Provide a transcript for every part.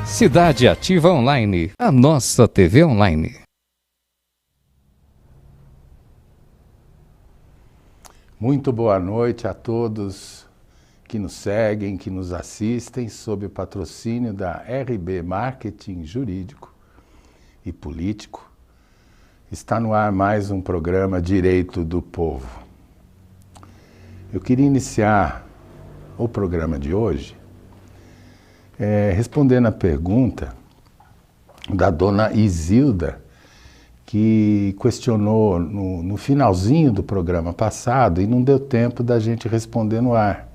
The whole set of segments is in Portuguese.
Cidade Ativa Online, a nossa TV online. Muito boa noite a todos que nos seguem, que nos assistem, sob o patrocínio da RB Marketing Jurídico e Político. Está no ar mais um programa Direito do Povo. Eu queria iniciar o programa de hoje respondendo a pergunta da dona Isilda, que questionou no finalzinho do programa passado e não deu tempo da gente responder no ar.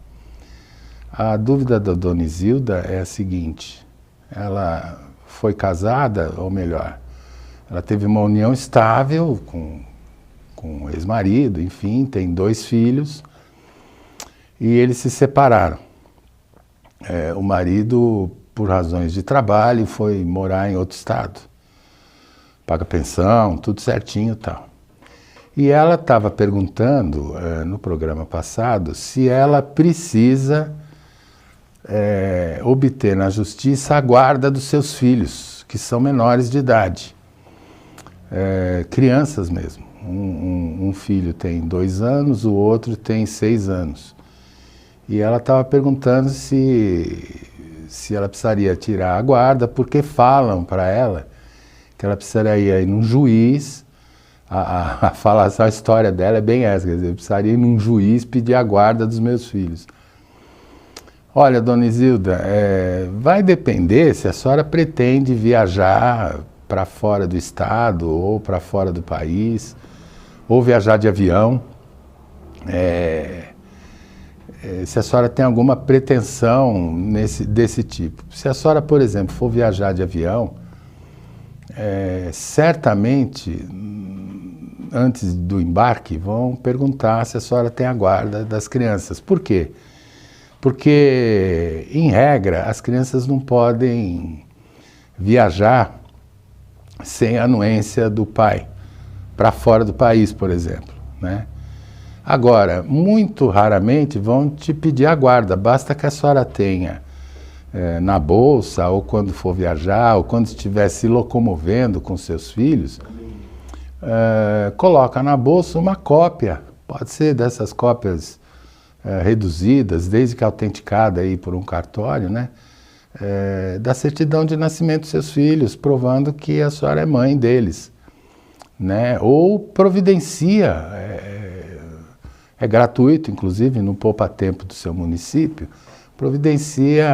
A dúvida da dona Isilda é a seguinte: ela foi casada, ou melhor, ela teve uma união estável com o ex-marido, enfim, tem 2 filhos, e eles se separaram. O marido, por razões de trabalho, foi morar em outro estado. Paga pensão, tudo certinho e tal. E ela estava perguntando no programa passado se ela precisa obter na justiça a guarda dos seus filhos, que são menores de idade. Crianças mesmo. Um filho tem 2 anos, o outro tem 6 anos. E ela estava perguntando se ela precisaria tirar a guarda, porque falam para ela que ela precisaria ir num juiz. A história dela é bem essa, quer dizer, eu precisaria ir num juiz pedir a guarda dos meus filhos. Olha, dona Isilda, vai depender se a senhora pretende viajar para fora do estado ou para fora do país, ou viajar de avião. Se a senhora tem alguma pretensão desse tipo. Se a senhora, por exemplo, for viajar de avião, certamente, antes do embarque, vão perguntar se a senhora tem a guarda das crianças. Por quê? Porque, em regra, as crianças não podem viajar sem a anuência do pai, para fora do país, por exemplo, né? Agora, muito raramente vão te pedir a guarda, basta que a senhora tenha na bolsa, ou quando for viajar, ou quando estiver se locomovendo com seus filhos, coloca na bolsa uma cópia, pode ser dessas cópias reduzidas, desde que autenticada aí por um cartório, né? Da certidão de nascimento dos seus filhos, provando que a senhora é mãe deles, né? Ou providencia... É gratuito, inclusive, no poupa-tempo do seu município, providencia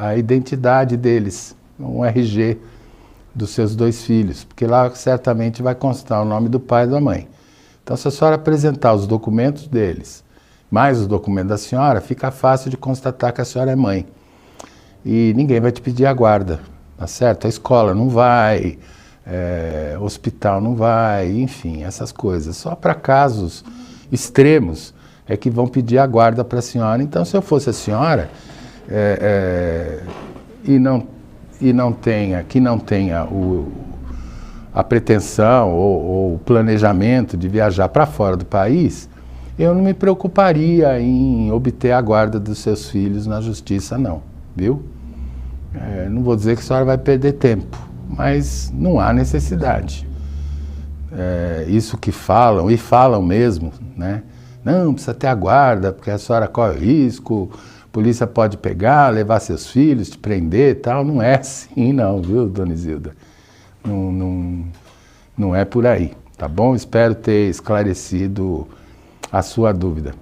a identidade deles, um RG dos seus 2 filhos, porque lá certamente vai constar o nome do pai e da mãe. Então, se a senhora apresentar os documentos deles, mais os documentos da senhora, fica fácil de constatar que a senhora é mãe. E ninguém vai te pedir a guarda, tá certo? A escola não vai, hospital não vai, enfim, essas coisas. Só para casos extremos é que vão pedir a guarda para a senhora. Então, se eu fosse a senhora que não tenha a pretensão ou o planejamento de viajar para fora do país, eu não me preocuparia em obter a guarda dos seus filhos na justiça, não, viu? Não vou dizer que a senhora vai perder tempo, mas não há necessidade. Isso que falam, e falam mesmo, né? Não, precisa ter a guarda, porque a senhora corre risco, a polícia pode pegar, levar seus filhos, te prender e tal. Não é assim não, viu, dona Isilda? Não é por aí, tá bom? Espero ter esclarecido a sua dúvida.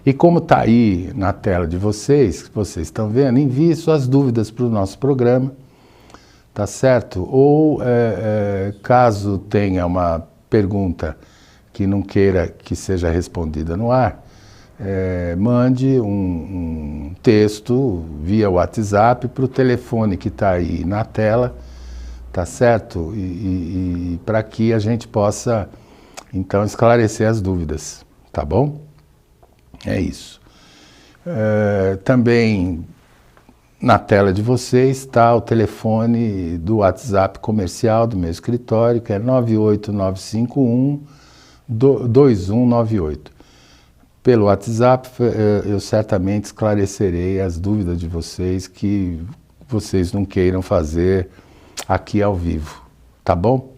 E como está aí na tela de vocês, que vocês estão vendo, envie suas dúvidas para o nosso programa, tá certo? Ou, caso tenha uma pergunta que não queira que seja respondida no ar, mande um texto via WhatsApp para o telefone que está aí na tela, tá certo? E para que a gente possa, então, esclarecer as dúvidas, tá bom? É isso. Também na tela de vocês está o telefone do WhatsApp comercial do meu escritório, que é 98951-2198. Pelo WhatsApp eu certamente esclarecerei as dúvidas de vocês que vocês não queiram fazer aqui ao vivo, tá bom?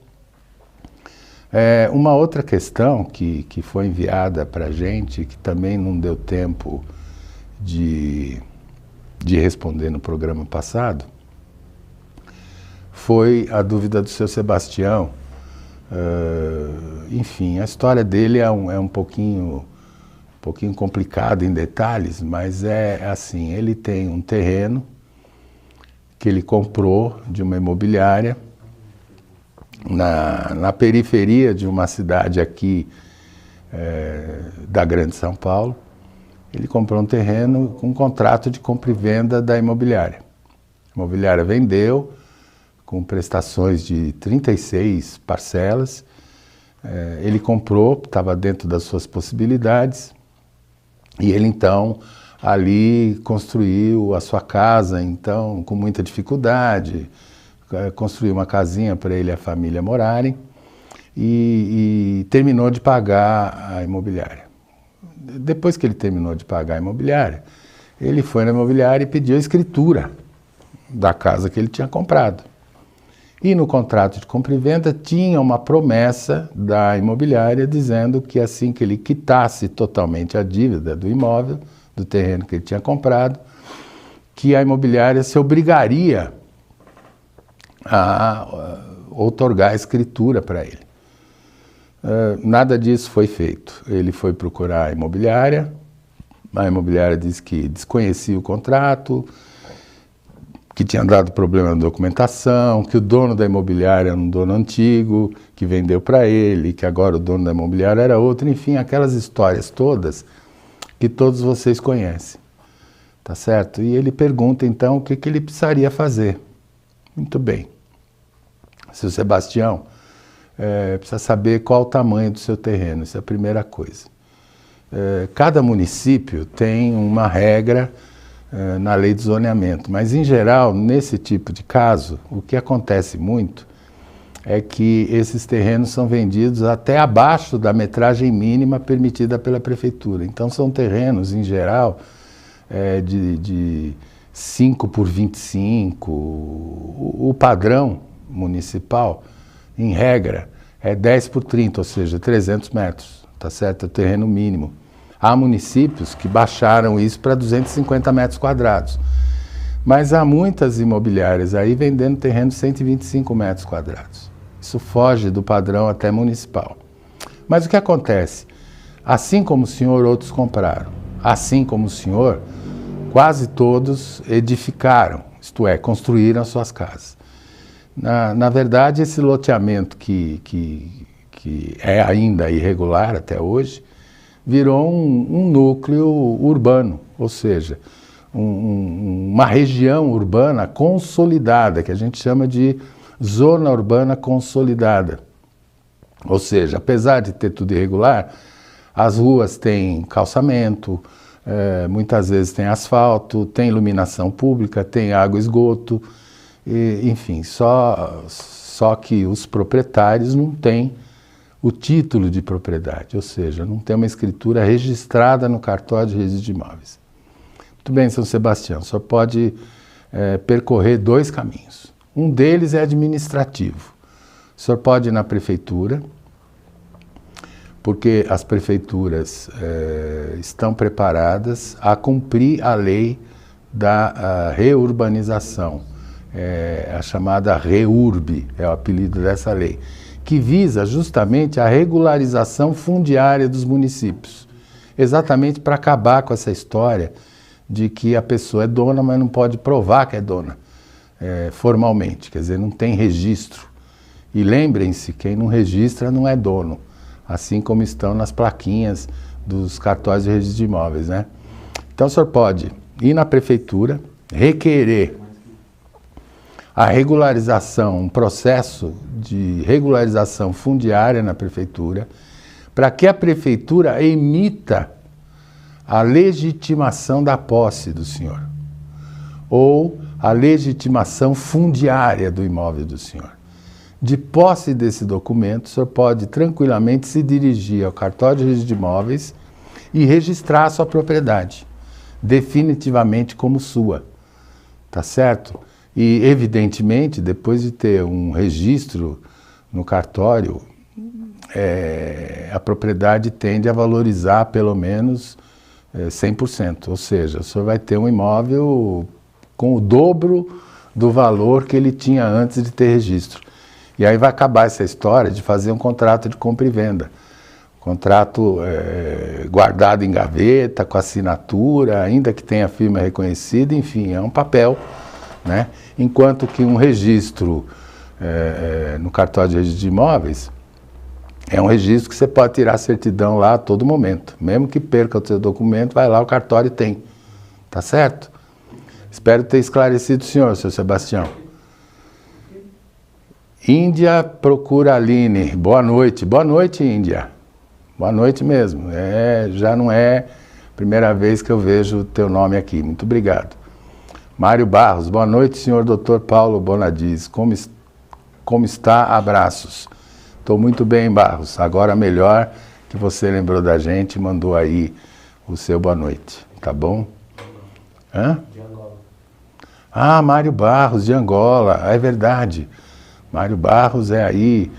Uma outra questão que foi enviada para a gente, que também não deu tempo de responder no programa passado, foi a dúvida do seu Sebastião. Enfim, a história dele é um pouquinho complicada em detalhes, mas é assim, ele tem um terreno que ele comprou de uma imobiliária na periferia de uma cidade aqui da Grande São Paulo. Ele comprou um terreno com um contrato de compra e venda da imobiliária. A imobiliária vendeu com prestações de 36 parcelas. Ele comprou, estava dentro das suas possibilidades, e ele então ali construiu a sua casa, então com muita dificuldade, construiu uma casinha para ele e a família morarem, e terminou de pagar a imobiliária. Depois que ele terminou de pagar a imobiliária, ele foi na imobiliária e pediu a escritura da casa que ele tinha comprado. E no contrato de compra e venda tinha uma promessa da imobiliária dizendo que assim que ele quitasse totalmente a dívida do imóvel, do terreno que ele tinha comprado, que a imobiliária se obrigaria a outorgar a escritura para ele. Nada disso foi feito. Ele foi procurar a imobiliária disse que desconhecia o contrato, que tinha dado problema na documentação, que o dono da imobiliária era um dono antigo, que vendeu para ele, que agora o dono da imobiliária era outro, enfim, aquelas histórias todas que todos vocês conhecem, tá certo? E ele pergunta então o que ele precisaria fazer. Muito bem. Seu Sebastião, precisa saber qual o tamanho do seu terreno, isso é a primeira coisa. Cada município tem uma regra na lei de zoneamento, mas em geral, nesse tipo de caso, o que acontece muito é que esses terrenos são vendidos até abaixo da metragem mínima permitida pela prefeitura. Então são terrenos, em geral, de 5 por 25, o padrão municipal, em regra, é 10 por 30, ou seja, 300 metros, tá certo? É o terreno mínimo. Há municípios que baixaram isso para 250 metros quadrados. Mas há muitas imobiliárias aí vendendo terreno de 125 metros quadrados. Isso foge do padrão até municipal. Mas o que acontece? Assim como o senhor, outros compraram. Assim como o senhor, quase todos edificaram, isto é, construíram as suas casas. Na verdade, esse loteamento que é ainda irregular até hoje, virou um núcleo urbano, ou seja, uma região urbana consolidada, que a gente chama de zona urbana consolidada. Ou seja, apesar de ter tudo irregular, as ruas têm calçamento, muitas vezes tem asfalto, tem iluminação pública, tem água e esgoto, enfim, só que os proprietários não têm o título de propriedade, ou seja, não tem uma escritura registrada no cartório de registro de imóveis. Muito bem, São Sebastião, só pode percorrer dois caminhos. Um deles é administrativo. O senhor pode ir na prefeitura, porque as prefeituras estão preparadas a cumprir a lei da reurbanização, a chamada REURB, é o apelido dessa lei, que visa justamente a regularização fundiária dos municípios, exatamente para acabar com essa história de que a pessoa é dona, mas não pode provar que é dona formalmente, quer dizer, não tem registro. E lembrem-se, quem não registra não é dono, assim como estão nas plaquinhas dos cartórios de registro de imóveis, né? Então o senhor pode ir na prefeitura, requerer a regularização, um processo de regularização fundiária na prefeitura, para que a prefeitura emita a legitimação da posse do senhor, ou a legitimação fundiária do imóvel do senhor. De posse desse documento, o senhor pode tranquilamente se dirigir ao cartório de registro de imóveis e registrar a sua propriedade, definitivamente como sua, tá certo? E, evidentemente, depois de ter um registro no cartório, a propriedade tende a valorizar pelo menos 100%. Ou seja, o senhor vai ter um imóvel com o dobro do valor que ele tinha antes de ter registro. E aí vai acabar essa história de fazer um contrato de compra e venda. Contrato guardado em gaveta, com assinatura, ainda que tenha firma reconhecida, enfim, é um papel, né? Enquanto que um registro no cartório de registro de imóveis é um registro que você pode tirar a certidão lá a todo momento. Mesmo que perca o seu documento, vai lá, o cartório tem. Tá certo? Espero ter esclarecido o senhor, seu Sebastião. Índia procura Aline. Boa noite. Boa noite, Índia. Boa noite mesmo. Já não é a primeira vez que eu vejo o teu nome aqui. Muito obrigado. Mário Barros. Boa noite, senhor Dr. Paulo Bonadies. Como está? Abraços. Estou muito bem, Barros. Agora melhor que você lembrou da gente e mandou aí o seu boa noite. Tá bom? Hã? De Angola. Ah, Mário Barros, de Angola. É verdade. Mário Barros é aí,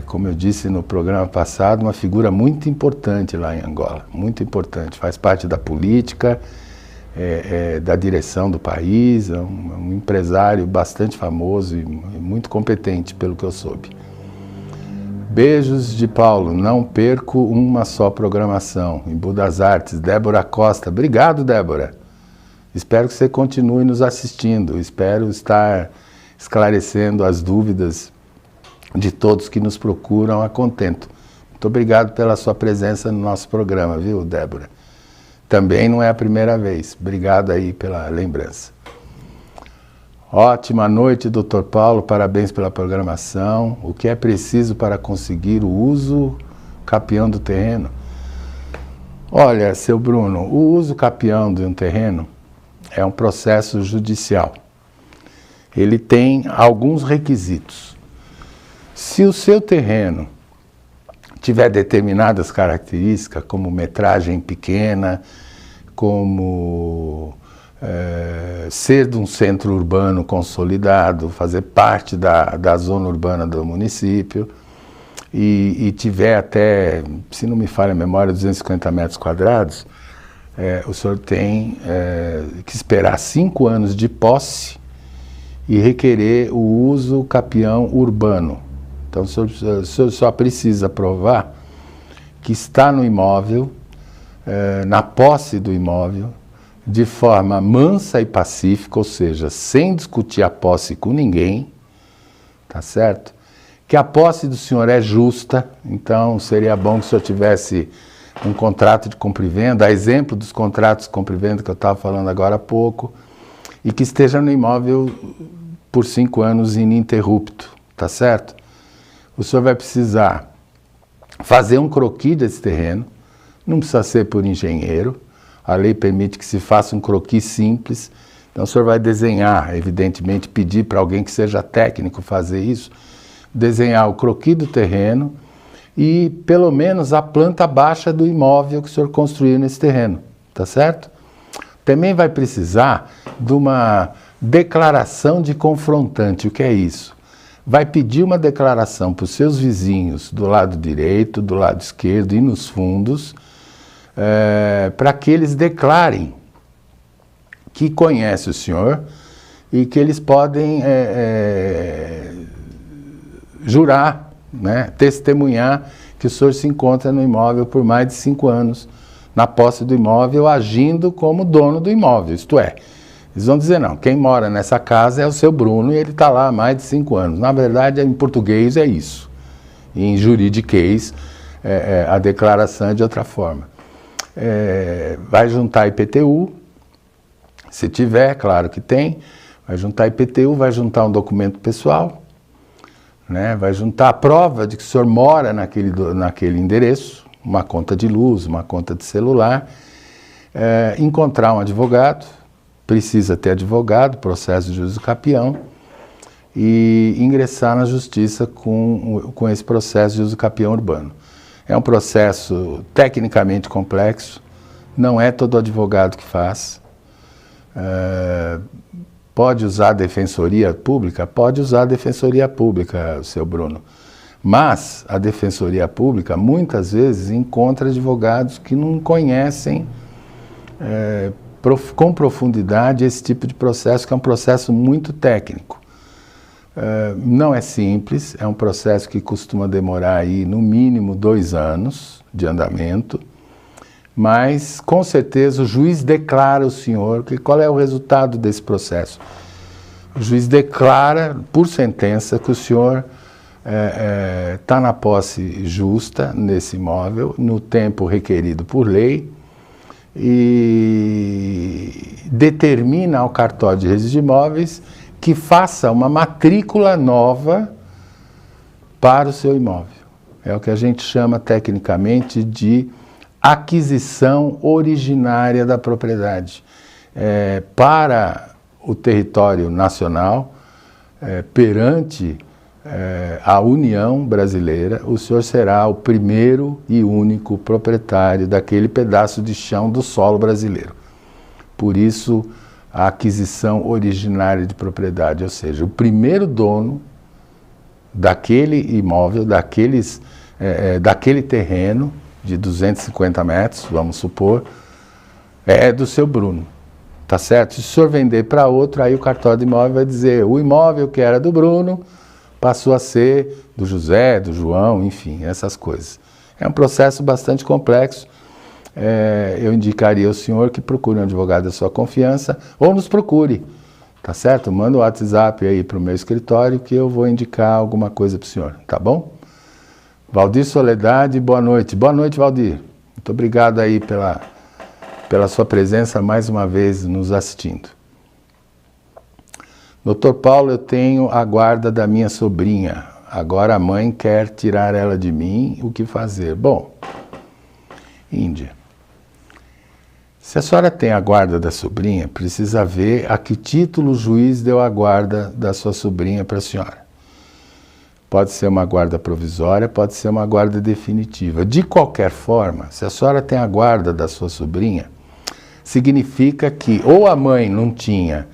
como eu disse no programa passado, uma figura muito importante lá em Angola. Muito importante. Faz parte da política, da direção do país. É um empresário bastante famoso e muito competente, pelo que eu soube. Beijos de Paulo, não perco uma só programação. Em Budas Artes, Débora Costa. Obrigado, Débora. Espero que você continue nos assistindo. Espero estar esclarecendo as dúvidas de todos que nos procuram a contento. Muito obrigado pela sua presença no nosso programa, viu, Débora? Também não é a primeira vez. Obrigado aí pela lembrança. Ótima noite, Dr. Paulo, parabéns pela programação. O que é preciso para conseguir o uso capião do terreno? Olha, seu Bruno, o uso capião de um terreno é um processo judicial. Ele tem alguns requisitos. Se o seu terreno tiver determinadas características, como metragem pequena, como ser de um centro urbano consolidado, fazer parte da zona urbana do município, e tiver até, se não me falha a memória, 250 metros quadrados, o senhor tem que esperar 5 anos de posse e requerer o uso capião urbano. Então o senhor só precisa provar que está no imóvel, na posse do imóvel, de forma mansa e pacífica, ou seja, sem discutir a posse com ninguém, tá certo? Que a posse do senhor é justa, então seria bom que o senhor tivesse um contrato de compra e venda, a exemplo dos contratos de compra e venda que eu estava falando agora há pouco, e que esteja no imóvel por 5 anos ininterrupto, tá certo? O senhor vai precisar fazer um croquis desse terreno, não precisa ser por engenheiro, a lei permite que se faça um croquis simples, então o senhor vai desenhar, evidentemente pedir para alguém que seja técnico fazer isso, desenhar o croquis do terreno e pelo menos a planta baixa do imóvel que o senhor construiu nesse terreno, tá certo? Também vai precisar de uma declaração de confrontante. O que é isso? Vai pedir uma declaração para os seus vizinhos do lado direito, do lado esquerdo e nos fundos, para que eles declarem que conhecem o senhor e que eles podem jurar, né, testemunhar que o senhor se encontra no imóvel por mais de 5 anos, na posse do imóvel, agindo como dono do imóvel, isto é, eles vão dizer, não, quem mora nessa casa é o seu Bruno e ele está lá há mais de 5 anos. Na verdade, em português é isso. E em juridiquês, a declaração é de outra forma. Vai juntar IPTU, se tiver, claro que tem, vai juntar IPTU, vai juntar um documento pessoal, né? Vai juntar a prova de que o senhor mora naquele endereço, uma conta de luz, uma conta de celular, encontrar um advogado, precisa ter advogado, processo de uso capião, e ingressar na justiça com esse processo de uso capião urbano. É um processo tecnicamente complexo, não é todo advogado que faz. Pode usar a defensoria pública? Pode usar a defensoria pública, seu Bruno. Mas a defensoria pública, muitas vezes, encontra advogados que não conhecem com profundidade esse tipo de processo, que é um processo muito técnico. Não é simples, é um processo que costuma demorar aí, no mínimo 2 anos de andamento, mas com certeza o juiz declara ao senhor que qual é o resultado desse processo. O juiz declara por sentença que o senhor está na posse justa nesse imóvel, no tempo requerido por lei, e determina ao cartório de registro de imóveis que faça uma matrícula nova para o seu imóvel. É o que a gente chama tecnicamente de aquisição originária da propriedade. Para o território nacional, perante a União Brasileira, o senhor será o primeiro e único proprietário daquele pedaço de chão do solo brasileiro. Por isso, a aquisição originária de propriedade, ou seja, o primeiro dono daquele imóvel, daquele terreno de 250 metros, vamos supor, é do seu Bruno, tá certo? Se o senhor vender para outro, aí o cartório de imóvel vai dizer, o imóvel que era do Bruno passou a ser do José, do João, enfim, essas coisas. É um processo bastante complexo. Eu indicaria ao senhor que procure um advogado da sua confiança ou nos procure, tá certo? Manda o WhatsApp aí para o meu escritório que eu vou indicar alguma coisa para o senhor, tá bom? Valdir Soledade, boa noite. Boa noite, Valdir. Muito obrigado aí pela sua presença mais uma vez nos assistindo. Doutor Paulo, eu tenho a guarda da minha sobrinha. Agora a mãe quer tirar ela de mim, o que fazer? Bom, Índia, se a senhora tem a guarda da sobrinha, precisa ver a que título o juiz deu a guarda da sua sobrinha para a senhora. Pode ser uma guarda provisória, pode ser uma guarda definitiva. De qualquer forma, se a senhora tem a guarda da sua sobrinha, significa que ou a mãe não tinha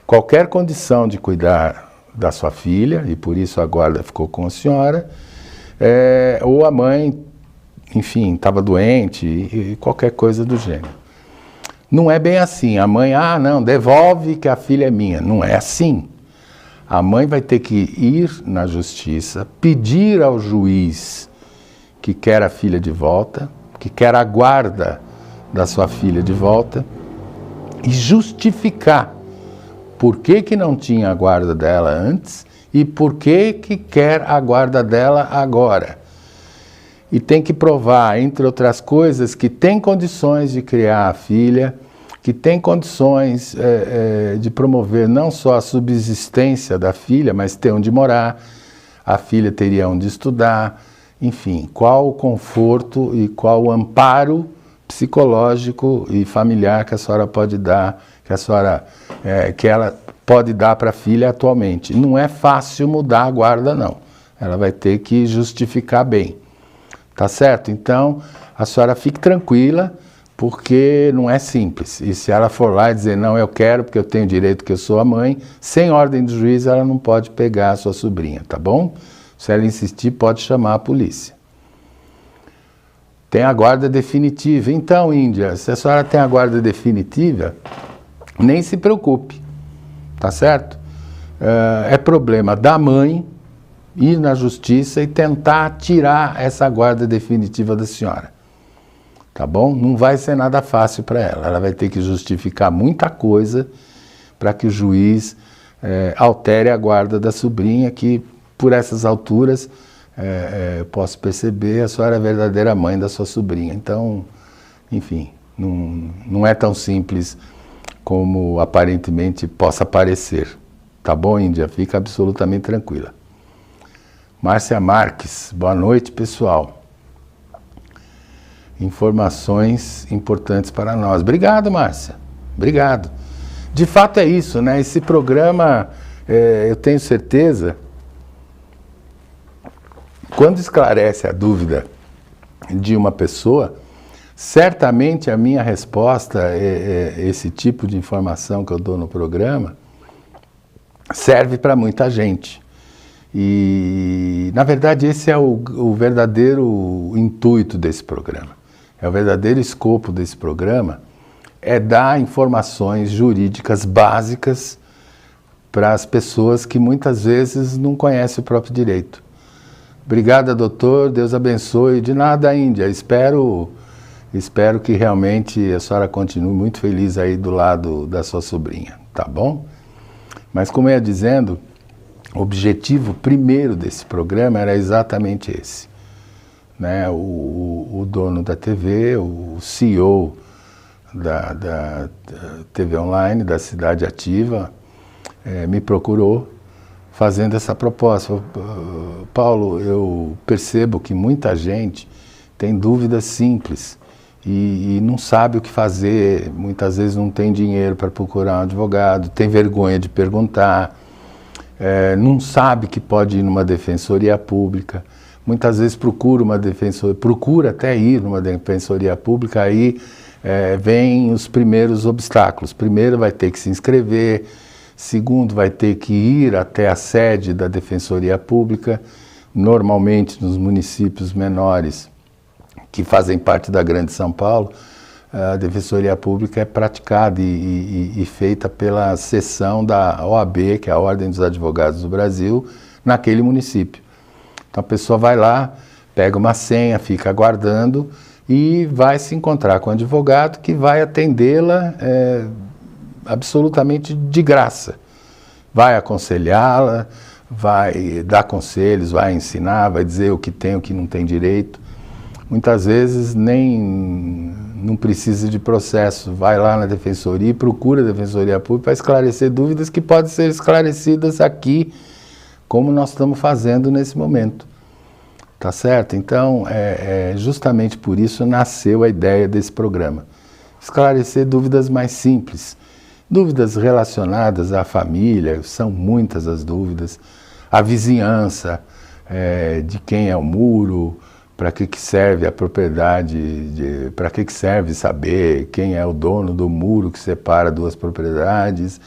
qualquer condição de cuidar da sua filha, e por isso a guarda ficou com a senhora, ou a mãe, enfim, estava doente, e qualquer coisa do gênero. Não é bem assim. A mãe, não, devolve que a filha é minha. Não é assim. A mãe vai ter que ir na justiça, pedir ao juiz que quer a filha de volta, que quer a guarda da sua filha de volta, e justificar por que não tinha a guarda dela antes e por que quer a guarda dela agora. E tem que provar, entre outras coisas, que tem condições de criar a filha, que tem condições de promover não só a subsistência da filha, mas ter onde morar, a filha teria onde estudar, enfim, qual o conforto e qual o amparo psicológico e familiar que a senhora pode dar, que ela pode dar para a filha atualmente. Não é fácil mudar a guarda, não. Ela vai ter que justificar bem. Tá certo? Então, a senhora fique tranquila, porque não é simples. E se ela for lá e dizer, não, eu quero, porque eu tenho direito, que eu sou a mãe, sem ordem do juiz, ela não pode pegar a sua sobrinha, tá bom? Se ela insistir, pode chamar a polícia. Tem a guarda definitiva. Então, Índia, se a senhora tem a guarda definitiva, nem se preocupe, tá certo? É problema da mãe ir na justiça e tentar tirar essa guarda definitiva da senhora. Tá bom? Não vai ser nada fácil para ela. Ela vai ter que justificar muita coisa para que o juiz altere a guarda da sobrinha, que por essas alturas eu posso perceber a senhora é a verdadeira mãe da sua sobrinha. Então, enfim, não é tão simples como aparentemente possa parecer. Tá bom, Índia? Fica absolutamente tranquila. Márcia Marques, boa noite, pessoal. Informações importantes para nós. Obrigado, Márcia. Obrigado. De fato é isso, né? Esse programa, eu tenho certeza, quando esclarece a dúvida de uma pessoa, certamente a minha resposta, esse tipo de informação que eu dou no programa, serve para muita gente. E, na verdade, esse é o verdadeiro intuito desse programa. É o verdadeiro escopo desse programa, é dar informações jurídicas básicas para as pessoas que muitas vezes não conhecem o próprio direito. Obrigada, doutor, Deus abençoe. De nada, Índia. Espero que realmente a senhora continue muito feliz aí do lado da sua sobrinha, tá bom? Mas como eu ia dizendo, o objetivo primeiro desse programa era exatamente esse. Né? O dono da TV, o CEO da TV Online, da Cidade Ativa, me procurou fazendo essa proposta. Paulo, eu percebo que muita gente tem dúvidas simples e não sabe o que fazer, muitas vezes não tem dinheiro para procurar um advogado, tem vergonha de perguntar, não sabe que pode ir numa defensoria pública, muitas vezes procura até ir numa defensoria pública, aí vem os primeiros obstáculos. Primeiro vai ter que se inscrever, segundo vai ter que ir até a sede da defensoria pública, normalmente nos municípios menores que fazem parte da Grande São Paulo, a defensoria pública é praticada e feita pela seção da OAB, que é a Ordem dos Advogados do Brasil, naquele município. Então a pessoa vai lá, pega uma senha, fica aguardando e vai se encontrar com o advogado que vai atendê-la absolutamente de graça. Vai aconselhá-la, vai dar conselhos, vai ensinar, vai dizer o que tem, o que não tem direito. Muitas vezes não precisa de processo, vai lá na defensoria e procura a defensoria pública para esclarecer dúvidas que podem ser esclarecidas aqui, como nós estamos fazendo nesse momento. Tá certo? Então, justamente por isso nasceu a ideia desse programa. Esclarecer dúvidas mais simples, dúvidas relacionadas à família, são muitas as dúvidas, a vizinhança, de quem é o muro, para que serve a propriedade, para que serve saber quem é o dono do muro que separa duas propriedades,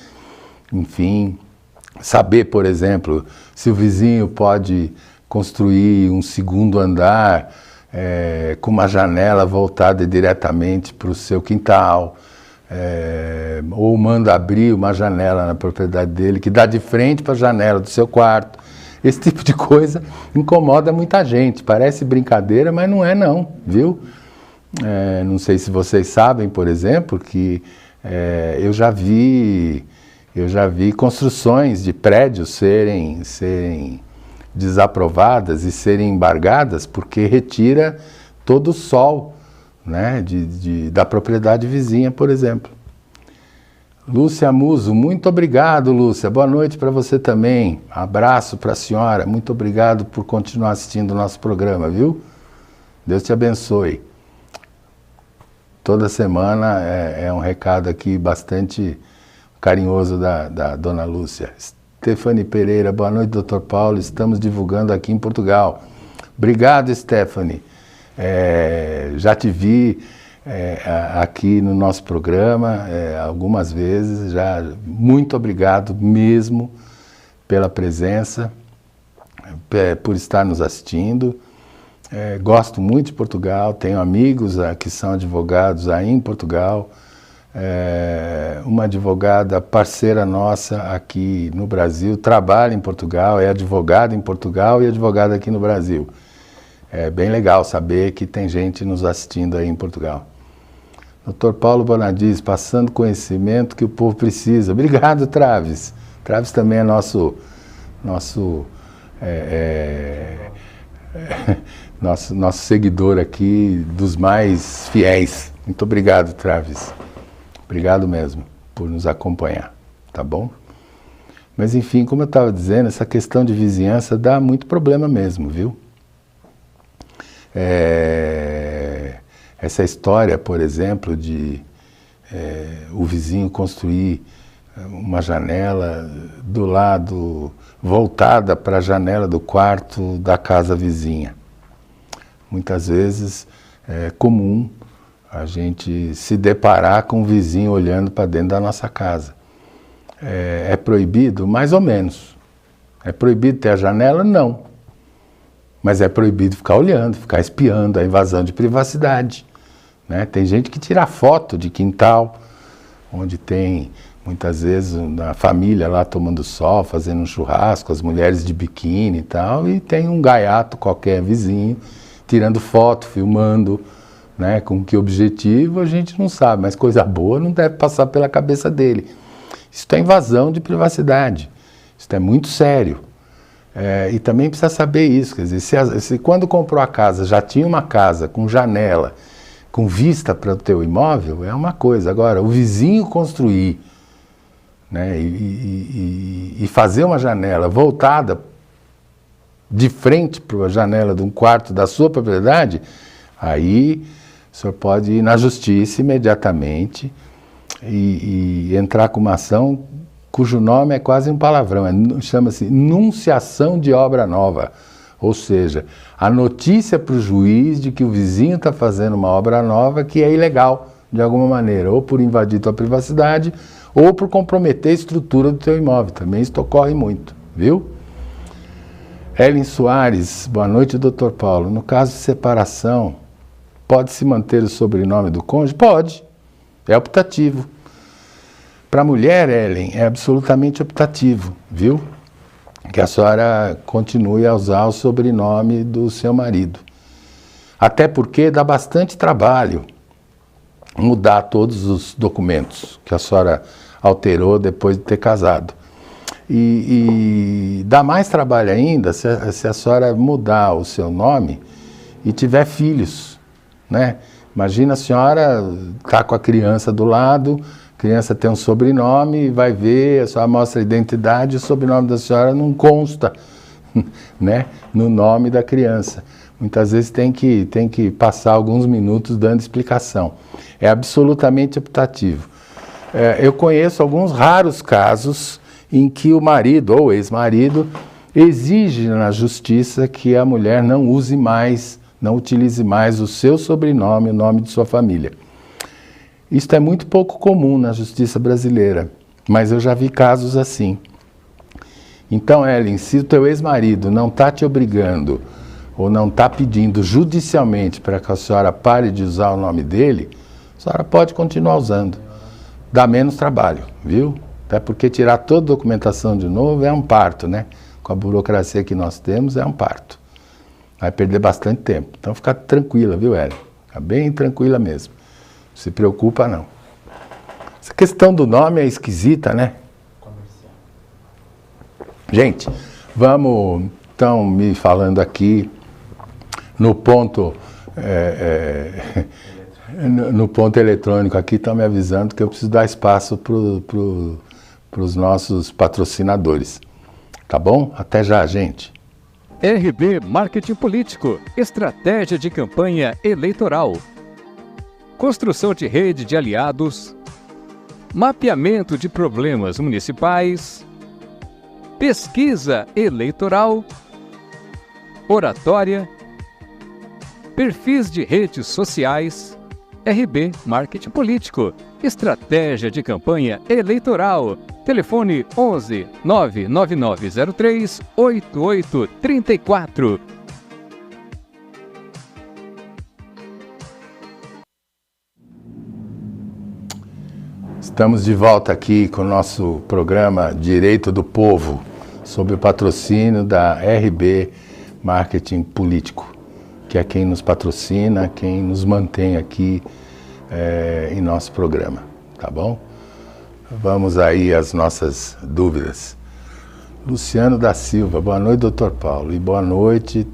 enfim, saber, por exemplo, se o vizinho pode construir um segundo andar com uma janela voltada diretamente para o seu quintal, ou manda abrir uma janela na propriedade dele que dá de frente para a janela do seu quarto. Esse tipo de coisa incomoda muita gente, parece brincadeira, mas não é não, viu? Não sei se vocês sabem, por exemplo, que eu já vi construções de prédios serem desaprovadas e serem embargadas porque retira todo o sol, né, da propriedade vizinha, por exemplo. Lúcia Muso, muito obrigado, Lúcia. Boa noite para você também. Abraço para a senhora. Muito obrigado por continuar assistindo o nosso programa, viu? Deus te abençoe. Toda semana é um recado aqui bastante carinhoso da dona Lúcia. Stephanie Pereira, boa noite, doutor Paulo. Estamos divulgando aqui em Portugal. Obrigado, Stephanie. Já te vi aqui no nosso programa algumas vezes, já. Muito obrigado mesmo pela presença, por estar nos assistindo. Gosto muito de Portugal, tenho amigos que são advogados aí em Portugal. Uma advogada parceira nossa aqui no Brasil, trabalha em Portugal, é advogada em Portugal e advogada aqui no Brasil. É bem legal saber que tem gente nos assistindo aí em Portugal. Dr. Paulo Bonadies, passando conhecimento que o povo precisa. Obrigado, Traves. Traves também é nosso seguidor aqui, dos mais fiéis. Muito obrigado, Traves. Obrigado mesmo por nos acompanhar, tá bom? Mas enfim, como eu estava dizendo, essa questão de vizinhança dá muito problema mesmo, viu? Essa história, por exemplo, de o vizinho construir uma janela do lado, voltada para a janela do quarto da casa vizinha. Muitas vezes é comum a gente se deparar com um vizinho olhando para dentro da nossa casa. É proibido? Mais ou menos. É proibido ter a janela? Não. Mas é proibido ficar olhando, ficar espiando, a invasão de privacidade, né? Tem gente que tira foto de quintal, onde tem, muitas vezes, a família lá tomando sol, fazendo um churrasco, as mulheres de biquíni e tal, e tem um gaiato qualquer vizinho, tirando foto, filmando, né? Com que objetivo a gente não sabe, mas coisa boa não deve passar pela cabeça dele. Isso é invasão de privacidade, isso é muito sério. E também precisa saber isso, quer dizer, se quando comprou a casa já tinha uma casa com janela, com vista para o teu imóvel, é uma coisa. Agora, o vizinho construir, né, e fazer uma janela voltada de frente para a janela de um quarto da sua propriedade, aí o senhor pode ir na justiça imediatamente e entrar com uma ação cujo nome é quase um palavrão, chama-se nunciação de obra nova. Ou seja, a notícia para o juiz de que o vizinho está fazendo uma obra nova que é ilegal, de alguma maneira, ou por invadir tua privacidade, ou por comprometer a estrutura do teu imóvel. Também isso ocorre muito, viu? Ellen Soares, boa noite, doutor Paulo. No caso de separação, pode-se manter o sobrenome do cônjuge? Pode, é optativo. Para a mulher, Ellen, é absolutamente optativo, viu? Que a senhora continue a usar o sobrenome do seu marido. Até porque dá bastante trabalho mudar todos os documentos que a senhora alterou depois de ter casado. E dá mais trabalho ainda se a senhora mudar o seu nome e tiver filhos, né? Imagina a senhora tá com a criança do lado, a criança tem um sobrenome, vai ver, a senhora mostra a identidade, o sobrenome da senhora não consta, né, no nome da criança. Muitas vezes tem que passar alguns minutos dando explicação. É absolutamente optativo. Eu conheço alguns raros casos em que o marido ou ex-marido exige na justiça que a mulher não use mais, não utilize mais o seu sobrenome, o nome de sua família. Isso é muito pouco comum na justiça brasileira, mas eu já vi casos assim. Então, Ellen, se o teu ex-marido não está te obrigando ou não está pedindo judicialmente para que a senhora pare de usar o nome dele, a senhora pode continuar usando. Dá menos trabalho, viu? Até porque tirar toda a documentação de novo é um parto, né? Com a burocracia que nós temos, é um parto. Vai perder bastante tempo. Então, fica tranquila, viu, Ellen? Fica bem tranquila mesmo. Não se preocupa, não. Essa questão do nome é esquisita, né? Gente, vamos, então, me falando aqui no ponto, no ponto eletrônico aqui, estão me avisando que eu preciso dar espaço para os nossos patrocinadores. Tá bom? Até já, gente. RB Marketing Político, estratégia de campanha eleitoral. Construção de rede de aliados, mapeamento de problemas municipais, pesquisa eleitoral, oratória, perfis de redes sociais, RB Marketing Político, estratégia de campanha eleitoral. Telefone 11 99903 8834. Estamos de volta aqui com o nosso programa Direito do Povo, sob o patrocínio da RB Marketing Político, que é quem nos patrocina, quem nos mantém aqui em nosso programa, tá bom? Vamos aí às nossas dúvidas. Luciano da Silva, boa noite, doutor Paulo, e boa noite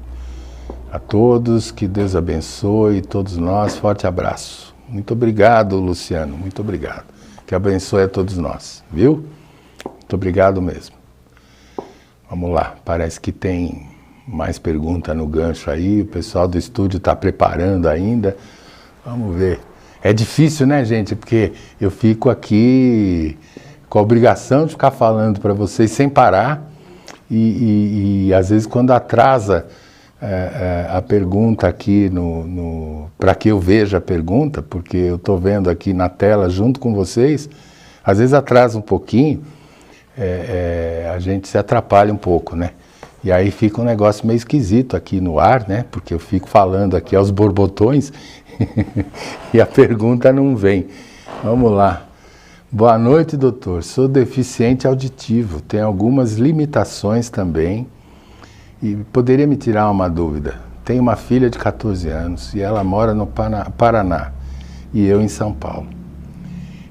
a todos, que Deus abençoe todos nós, forte abraço. Muito obrigado, Luciano, muito obrigado. Que abençoe a todos nós, viu? Muito obrigado mesmo. Vamos lá, parece que tem mais pergunta no gancho aí, o pessoal do estúdio está preparando ainda. Vamos ver. É difícil, né, gente? Porque eu fico aqui com a obrigação de ficar falando para vocês sem parar e às vezes quando atrasa a pergunta aqui para que eu veja a pergunta, porque eu estou vendo aqui na tela junto com vocês, às vezes atrasa um pouquinho, a gente se atrapalha um pouco, né? E aí fica um negócio meio esquisito aqui no ar, né? Porque eu fico falando aqui aos borbotões e a pergunta não vem. Vamos lá. Boa noite, doutor. Sou deficiente auditivo, tenho algumas limitações também. E poderia me tirar uma dúvida? Tenho uma filha de 14 anos e ela mora no Paraná e eu em São Paulo.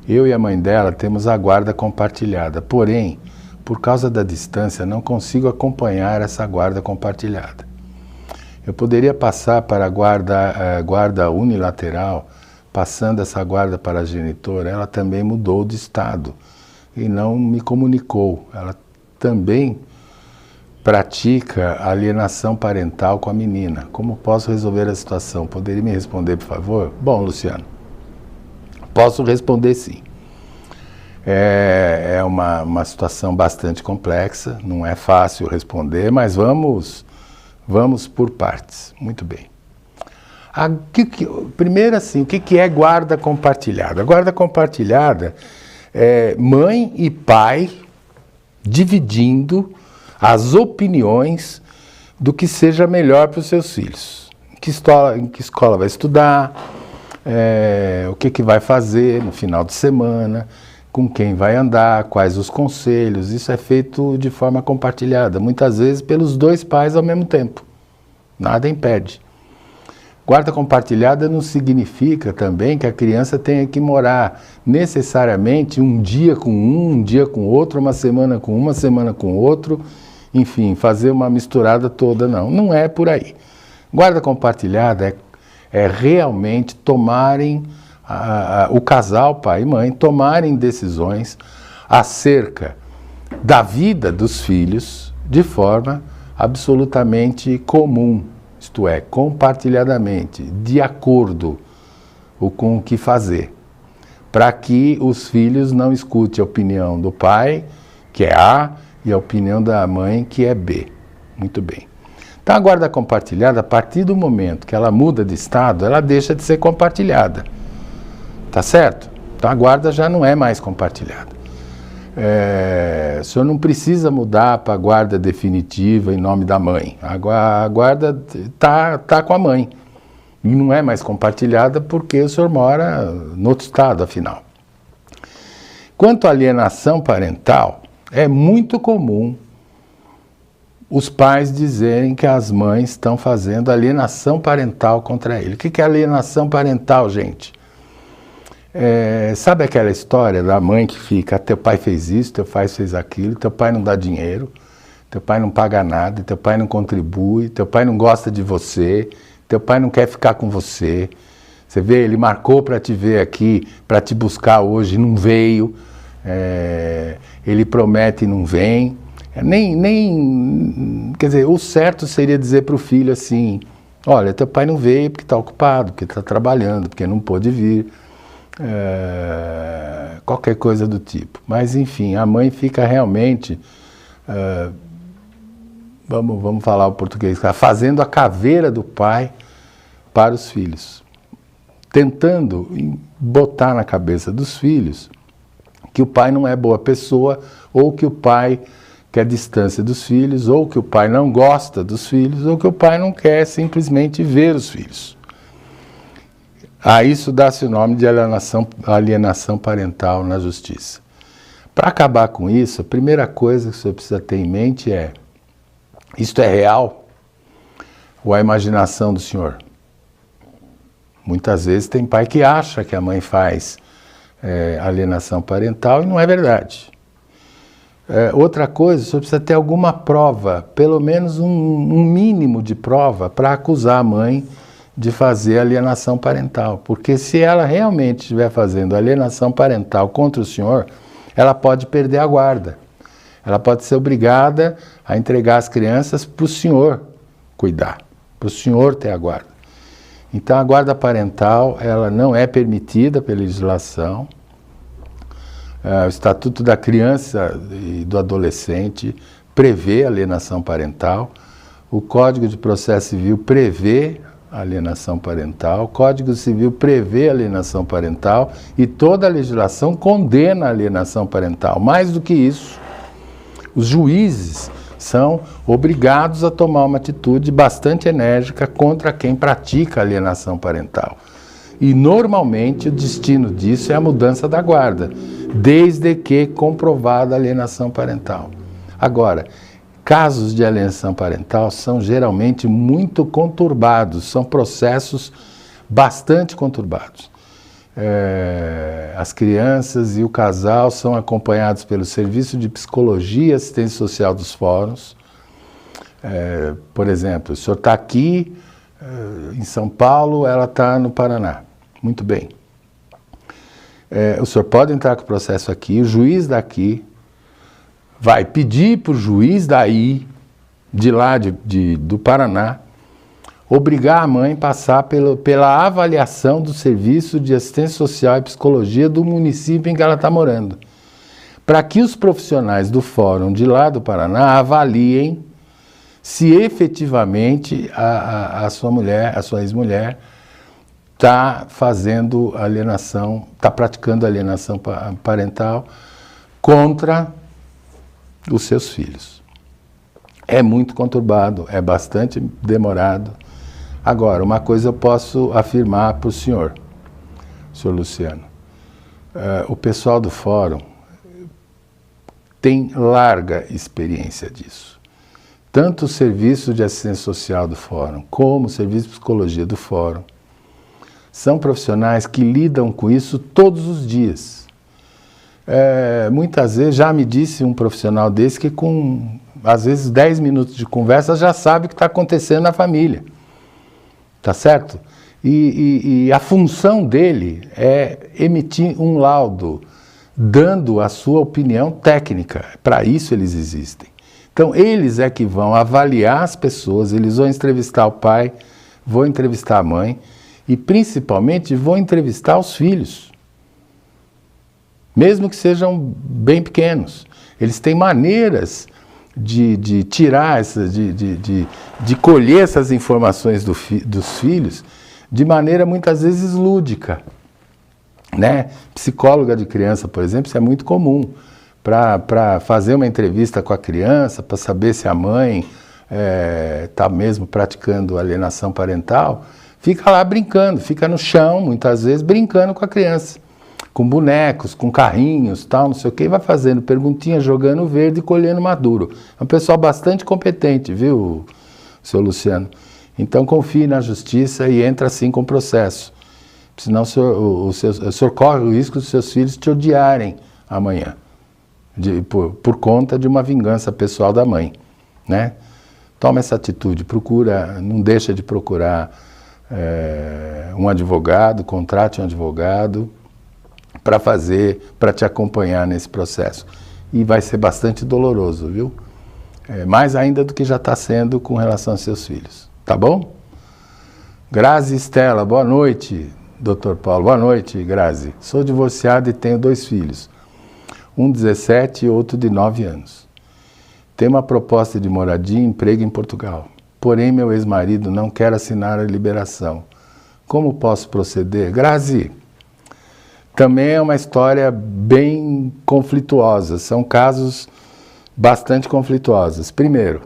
Eu e a mãe dela temos a guarda compartilhada, porém, por causa da distância, não consigo acompanhar essa guarda compartilhada. Eu poderia passar para a guarda unilateral, passando essa guarda para a genitora. Ela também mudou de estado e não me comunicou. Ela também pratica alienação parental com a menina. Como posso resolver a situação? Poderia me responder, por favor? Bom, Luciano, posso responder sim. É uma situação bastante complexa, não é fácil responder, mas vamos por partes. Muito bem. Primeiro assim, o que é guarda compartilhada? A guarda compartilhada é mãe e pai dividindo as opiniões do que seja melhor para os seus filhos. Em que escola vai estudar, o que vai fazer no final de semana, com quem vai andar, quais os conselhos. Isso é feito de forma compartilhada, muitas vezes pelos dois pais ao mesmo tempo. Nada impede. Guarda compartilhada não significa também que a criança tenha que morar necessariamente um dia com um dia com outro, uma semana com outro, enfim, fazer uma misturada toda, não. Não é por aí. Guarda compartilhada é realmente tomarem, o casal, pai e mãe, tomarem decisões acerca da vida dos filhos de forma absolutamente comum. Isto é, compartilhadamente, de acordo com o que fazer, para que os filhos não escutem a opinião do pai, que é A, e a opinião da mãe, que é B. Muito bem. Então, a guarda compartilhada, a partir do momento que ela muda de estado, ela deixa de ser compartilhada. Tá certo? Então, a guarda já não é mais compartilhada. O senhor não precisa mudar para a guarda definitiva em nome da mãe. A guarda tá com a mãe. E não é mais compartilhada porque o senhor mora no outro estado, afinal. Quanto à alienação parental, é muito comum os pais dizerem que as mães estão fazendo alienação parental contra ele. O que é alienação parental, gente? Sabe aquela história da mãe que fica, teu pai fez isso, teu pai fez aquilo, teu pai não dá dinheiro, teu pai não paga nada, teu pai não contribui, teu pai não gosta de você, teu pai não quer ficar com você. Você vê, ele marcou para te ver aqui, para te buscar hoje, não veio, ele promete e não vem. Quer dizer, o certo seria dizer para o filho assim, olha, teu pai não veio porque está ocupado, porque está trabalhando, porque não pôde vir. Qualquer coisa do tipo. Mas enfim, a mãe fica realmente, vamos falar o português, fazendo a caveira do pai para os filhos, tentando botar na cabeça dos filhos que o pai não é boa pessoa, ou que o pai quer distância dos filhos, ou que o pai não gosta dos filhos, ou que o pai não quer simplesmente ver os filhos. A isso dá-se o nome de alienação parental na justiça. Para acabar com isso, a primeira coisa que o senhor precisa ter em mente é: isto é real? Ou a imaginação do senhor? Muitas vezes tem pai que acha que a mãe faz alienação parental e não é verdade. Outra coisa, o senhor precisa ter alguma prova, pelo menos um mínimo de prova, para acusar a mãe de fazer alienação parental. Porque se ela realmente estiver fazendo alienação parental contra o senhor, ela pode perder a guarda. Ela pode ser obrigada a entregar as crianças para o senhor cuidar, para o senhor ter a guarda. Então, a guarda parental, ela não é permitida pela legislação. O Estatuto da Criança e do Adolescente prevê alienação parental. O Código de Processo Civil prevê alienação parental, o Código Civil prevê alienação parental e toda a legislação condena a alienação parental. Mais do que isso, Os juízes são obrigados a tomar uma atitude bastante enérgica contra quem pratica alienação parental. E, normalmente, o destino disso é a mudança da guarda, desde que comprovada a alienação parental. Agora, casos de alienação parental são geralmente muito conturbados, são processos bastante conturbados. As crianças e o casal são acompanhados pelo Serviço de Psicologia e Assistência Social dos fóruns. Por exemplo, o senhor está aqui em São Paulo, ela está no Paraná. Muito bem. O senhor pode entrar com o processo aqui, o juiz daqui vai pedir para o juiz daí, de lá do Paraná, obrigar a mãe a passar pela avaliação do Serviço de Assistência Social e Psicologia do município em que ela está morando, para que os profissionais do fórum de lá do Paraná avaliem se efetivamente a sua ex-mulher está fazendo alienação, está praticando alienação parental contra os seus filhos. É muito conturbado, é bastante demorado. Agora, uma coisa eu posso afirmar para o senhor Luciano. O pessoal do fórum tem larga experiência disso. Tanto o Serviço de Assistência Social do fórum, como o Serviço de Psicologia do fórum, são profissionais que lidam com isso todos os dias. Muitas vezes, já me disse um profissional desse que com, às vezes, 10 minutos de conversa já sabe o que está acontecendo na família. Tá certo? E a função dele é emitir um laudo, dando a sua opinião técnica. Para isso eles existem. Então, eles é que vão avaliar as pessoas, eles vão entrevistar o pai, vão entrevistar a mãe e, principalmente, vão entrevistar os filhos. Mesmo que sejam bem pequenos. Eles têm maneiras de tirar, de colher essas informações dos filhos de maneira muitas vezes lúdica, né? Psicóloga de criança, por exemplo, isso é muito comum, para fazer uma entrevista com a criança, para saber se a mãe está mesmo praticando alienação parental, fica lá brincando, fica no chão, muitas vezes, brincando com a criança, com bonecos, com carrinhos, tal, não sei o que, e vai fazendo perguntinhas, jogando verde e colhendo maduro. É um pessoal bastante competente, viu, seu Luciano? Então confie na justiça e entra assim com o processo. Senão o senhor corre o risco dos seus filhos te odiarem amanhã, por conta de uma vingança pessoal da mãe, né? Toma essa atitude, procura, não deixa de procurar um advogado, contrate um advogado, para te acompanhar nesse processo. E vai ser bastante doloroso, viu? Mais ainda do que já está sendo com relação aos seus filhos. Tá bom? Grazi Estela, boa noite, doutor Paulo. Boa noite, Grazi. Sou divorciado e tenho 2 filhos. Um de 17 e outro de 9 anos. Tenho uma proposta de moradia e emprego em Portugal. Porém, meu ex-marido não quer assinar a liberação. Como posso proceder? Grazi, também é uma história bem conflituosa, são casos bastante conflituosos. Primeiro,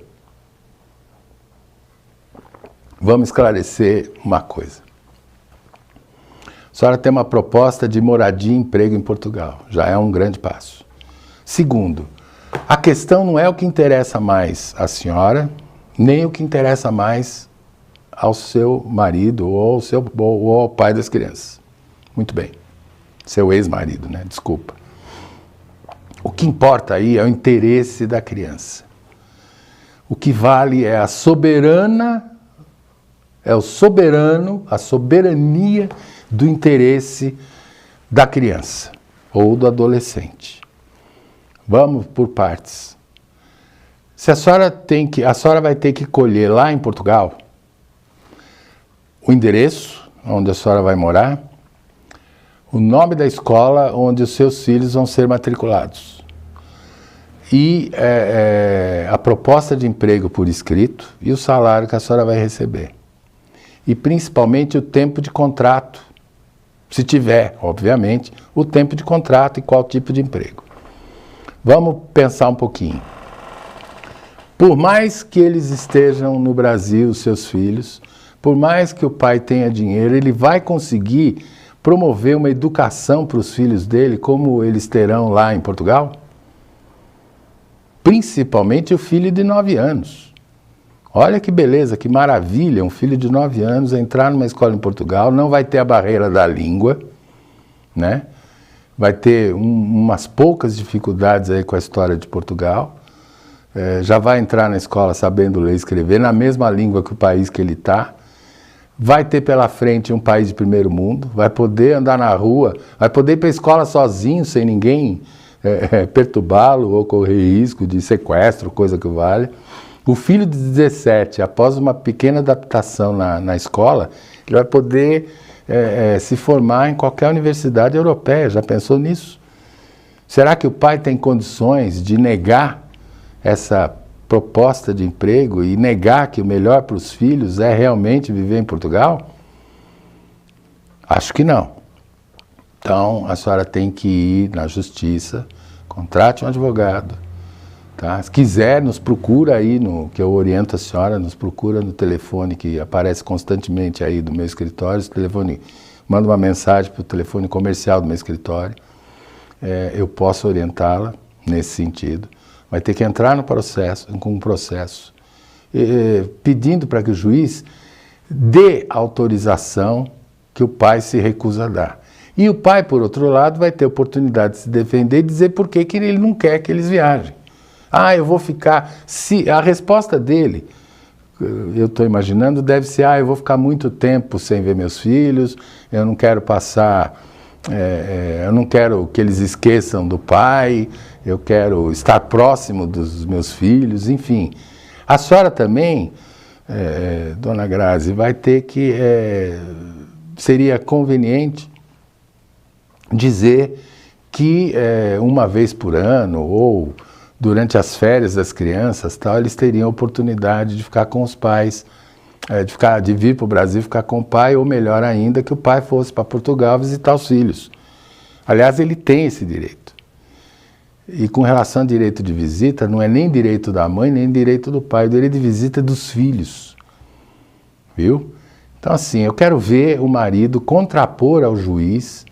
vamos esclarecer uma coisa. A senhora tem uma proposta de moradia e emprego em Portugal, já é um grande passo. Segundo, a questão não é o que interessa mais à senhora, nem o que interessa mais ao seu marido ou ao pai das crianças. Muito bem. Seu ex-marido, né? Desculpa. O que importa aí é o interesse da criança. O que vale é a soberania do interesse da criança ou do adolescente. Vamos por partes. Se a senhora vai ter que colher lá em Portugal o endereço onde a senhora vai morar, o nome da escola onde os seus filhos vão ser matriculados e a proposta de emprego por escrito e o salário que a senhora vai receber. E principalmente o tempo de contrato, se tiver, obviamente, o tempo de contrato e qual tipo de emprego. Vamos pensar um pouquinho. Por mais que eles estejam no Brasil, seus filhos, por mais que o pai tenha dinheiro, ele vai conseguir promover uma educação para os filhos dele como eles terão lá em Portugal? Principalmente o filho de 9 anos. Olha que beleza, que maravilha, um filho de 9 anos entrar numa escola em Portugal, não vai ter a barreira da língua, né? Vai ter umas poucas dificuldades aí com a história de Portugal, já vai entrar na escola sabendo ler e escrever, na mesma língua que o país que ele está, vai ter pela frente um país de primeiro mundo, vai poder andar na rua, vai poder ir para a escola sozinho, sem ninguém perturbá-lo ou correr risco de sequestro, coisa que vale. O filho de 17, após uma pequena adaptação na escola, ele vai poder se formar em qualquer universidade europeia. Já pensou nisso? Será que o pai tem condições de negar essa proposta de emprego e negar que o melhor para os filhos é realmente viver em Portugal? Acho que não. Então, a senhora tem que ir na justiça, contrate um advogado, tá? Se quiser, nos procura aí, que eu oriento a senhora, nos procura no telefone que aparece constantemente aí do meu escritório, esse telefone, manda uma mensagem para o telefone comercial do meu escritório, eu posso orientá-la nesse sentido. Vai ter que entrar no processo, com um processo, pedindo para que o juiz dê autorização que o pai se recusa a dar. E o pai, por outro lado, vai ter oportunidade de se defender e dizer por que ele não quer que eles viajem. Ah, eu vou ficar... A resposta dele, eu estou imaginando, deve ser: eu vou ficar muito tempo sem ver meus filhos, eu não quero passar... eu não quero que eles esqueçam do pai, eu quero estar próximo dos meus filhos, enfim. A senhora também, dona Grazi, vai ter que... seria conveniente dizer que uma vez por ano ou durante as férias das crianças, tal, eles teriam oportunidade de ficar com os pais, de vir para o Brasil ficar com o pai, ou melhor ainda, que o pai fosse para Portugal visitar os filhos. Aliás, ele tem esse direito. E com relação ao direito de visita, não é nem direito da mãe, nem direito do pai, o direito de visita é dos filhos. Viu? Então, assim, eu quero ver o marido contrapor ao juiz,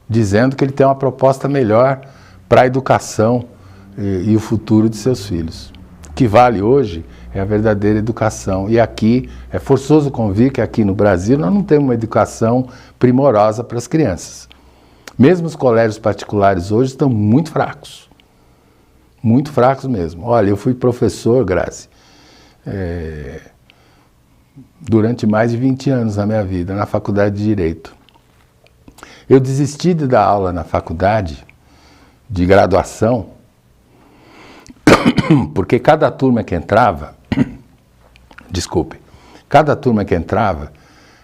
dizendo que ele tem uma proposta melhor para a educação e o futuro de seus filhos. O que vale hoje é a verdadeira educação. E aqui, é forçoso convir que aqui no Brasil nós não temos uma educação primorosa para as crianças. Mesmo os colégios particulares hoje estão muito fracos. Muito fracos mesmo. Olha, eu fui professor, Grazi, durante mais de 20 anos na minha vida, na faculdade de Direito. Eu desisti de dar aula na faculdade de graduação, porque cada turma que entrava, cada turma que entrava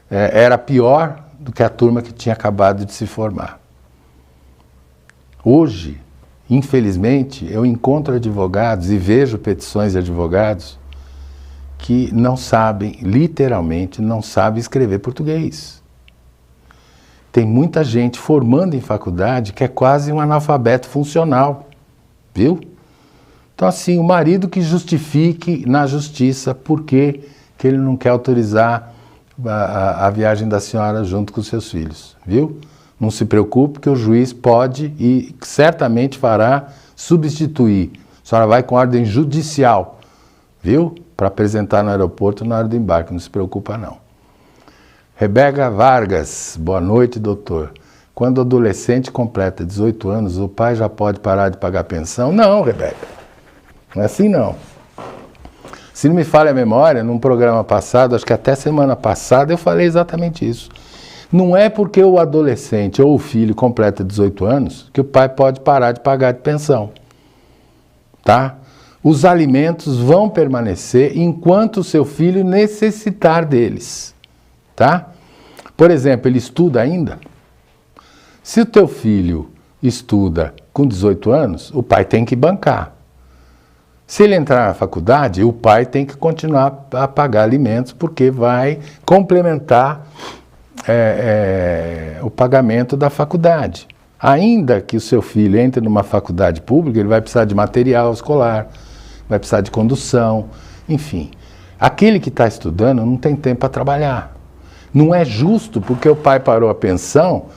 era pior do que a turma que tinha acabado de se formar. Hoje, infelizmente, eu encontro advogados e vejo petições de advogados que não sabem, literalmente, não sabem escrever português. Tem muita gente formando em faculdade que é quase um analfabeto funcional, viu? Então, assim, o marido que justifique na justiça por que ele não quer autorizar a viagem da senhora junto com os seus filhos, viu? Não se preocupe que o juiz pode e certamente fará substituir. A senhora vai com ordem judicial, viu? Para apresentar no aeroporto na hora do embarque, não se preocupa não. Rebeca Vargas, boa noite, doutor. Quando o adolescente completa 18 anos, o pai já pode parar de pagar pensão? Não, Rebeca, não é assim não. Se não me falha a memória, num programa passado, acho que até semana passada, eu falei exatamente isso. Não é porque o adolescente ou o filho completa 18 anos que o pai pode parar de pagar de pensão, tá? Os alimentos vão permanecer enquanto o seu filho necessitar deles, tá? Por exemplo, ele estuda ainda? Se o teu filho estuda com 18 anos, o pai tem que bancar. Se ele entrar na faculdade, o pai tem que continuar a pagar alimentos, porque vai complementar o pagamento da faculdade. Ainda que o seu filho entre numa faculdade pública, ele vai precisar de material escolar, vai precisar de condução, enfim. Aquele que está estudando não tem tempo para trabalhar. Não é justo porque o pai parou a pensão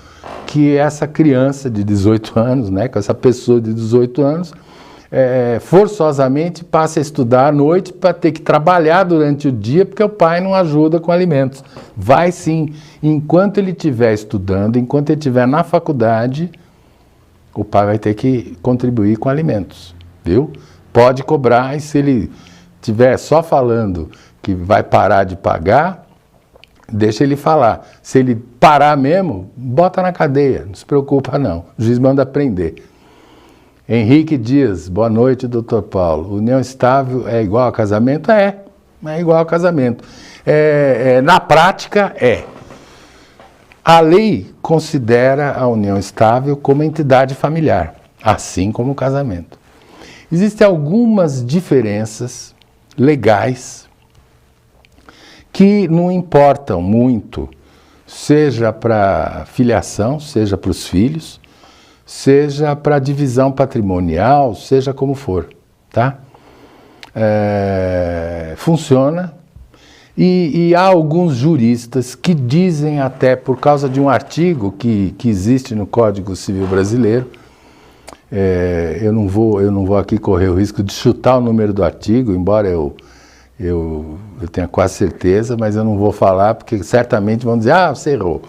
que essa criança de 18 anos, né, com essa pessoa de 18 anos, forçosamente passa a estudar à noite para ter que trabalhar durante o dia porque o pai não ajuda com alimentos. Vai sim, enquanto ele estiver estudando, enquanto ele estiver na faculdade, o pai vai ter que contribuir com alimentos, viu? Pode cobrar, e se ele estiver só falando que vai parar de pagar, deixa ele falar. Se ele parar mesmo, bota na cadeia, não se preocupa não, o juiz manda prender. Henrique Dias, boa noite, doutor Paulo. União estável é igual a casamento? É igual a casamento. Na prática, é. A lei considera a união estável como entidade familiar, assim como o casamento. Existem algumas diferenças legais que não importam muito, seja para filiação, seja para os filhos, seja para divisão patrimonial, seja como for, tá? Funciona. E há alguns juristas que dizem até, por causa de um artigo que existe no Código Civil Brasileiro, eu não vou aqui correr o risco de chutar o número do artigo, embora eu tenha quase certeza, mas eu não vou falar, porque certamente vão dizer, você errou.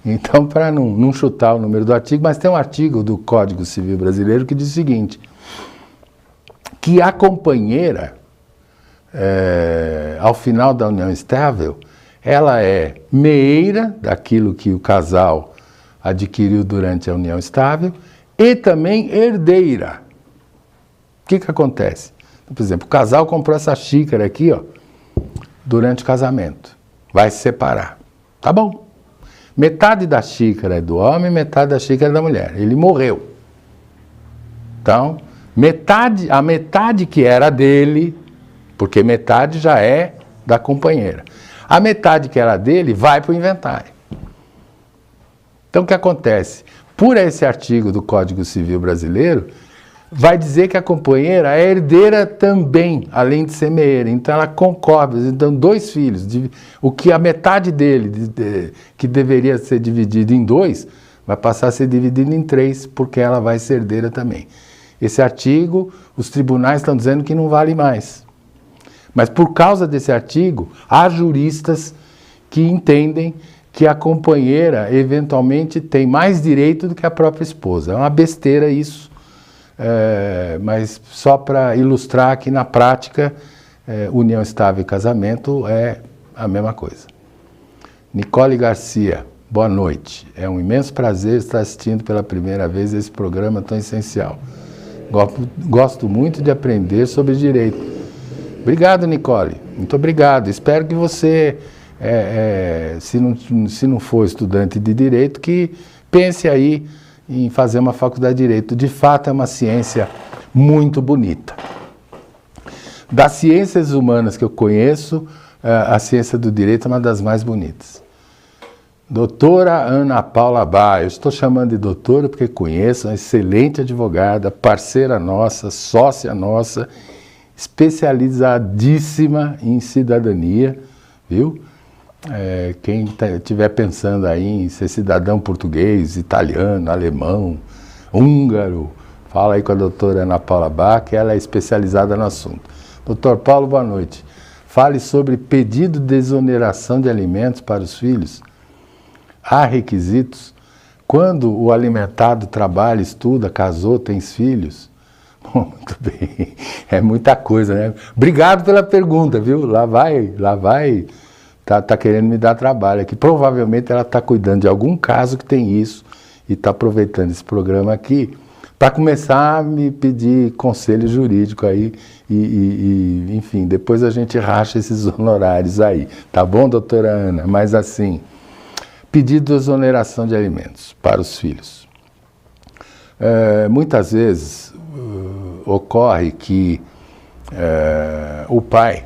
Então, para não chutar o número do artigo, mas tem um artigo do Código Civil Brasileiro que diz o seguinte, que a companheira, ao final da união estável, ela é meeira daquilo que o casal adquiriu durante a união estável e também herdeira. O que acontece? Por exemplo, o casal comprou essa xícara aqui, ó, durante o casamento. Vai se separar. Tá bom. Metade da xícara é do homem, metade da xícara é da mulher. Ele morreu. Então, a metade que era dele, porque metade já é da companheira. A metade que era dele vai para o inventário. Então, o que acontece? Por esse artigo do Código Civil Brasileiro, vai dizer que a companheira é herdeira também, além de ser meeira. Então, ela concorda. Então, 2 filhos, o que a metade dele, que deveria ser dividido em 2, vai passar a ser dividido em 3, porque ela vai ser herdeira também. Esse artigo, os tribunais estão dizendo que não vale mais. Mas por causa desse artigo, há juristas que entendem que a companheira, eventualmente, tem mais direito do que a própria esposa. É uma besteira isso. Mas só para ilustrar que na prática união estável e casamento é a mesma coisa. Nicole Garcia, boa noite. É um imenso prazer estar assistindo pela primeira vez esse programa tão essencial. Gosto muito de aprender sobre direito. Obrigado, Nicole. Muito obrigado. Espero que você, se não for estudante de direito, que pense aí em fazer uma faculdade de Direito. De fato, é uma ciência muito bonita. Das ciências humanas que eu conheço, a ciência do direito é uma das mais bonitas. Doutora Ana Paula Bá, eu estou chamando de doutora porque conheço, uma excelente advogada, parceira nossa, sócia nossa, especializadíssima em cidadania, viu? Quem estiver pensando aí em ser cidadão português, italiano, alemão, húngaro, fala aí com a doutora Ana Paula Bach, que ela é especializada no assunto. Doutor Paulo, boa noite. Fale sobre pedido de exoneração de alimentos para os filhos. Há requisitos? Quando o alimentado trabalha, estuda, casou, tem filhos? Muito bem, é muita coisa, né? Obrigado pela pergunta, viu? Lá vai... Tá querendo me dar trabalho aqui. Provavelmente ela está cuidando de algum caso que tem isso e está aproveitando esse programa aqui para começar a me pedir conselho jurídico aí enfim, depois a gente racha esses honorários aí. Tá bom, doutora Ana? Mas assim, pedido de exoneração de alimentos para os filhos. Muitas vezes ocorre que o pai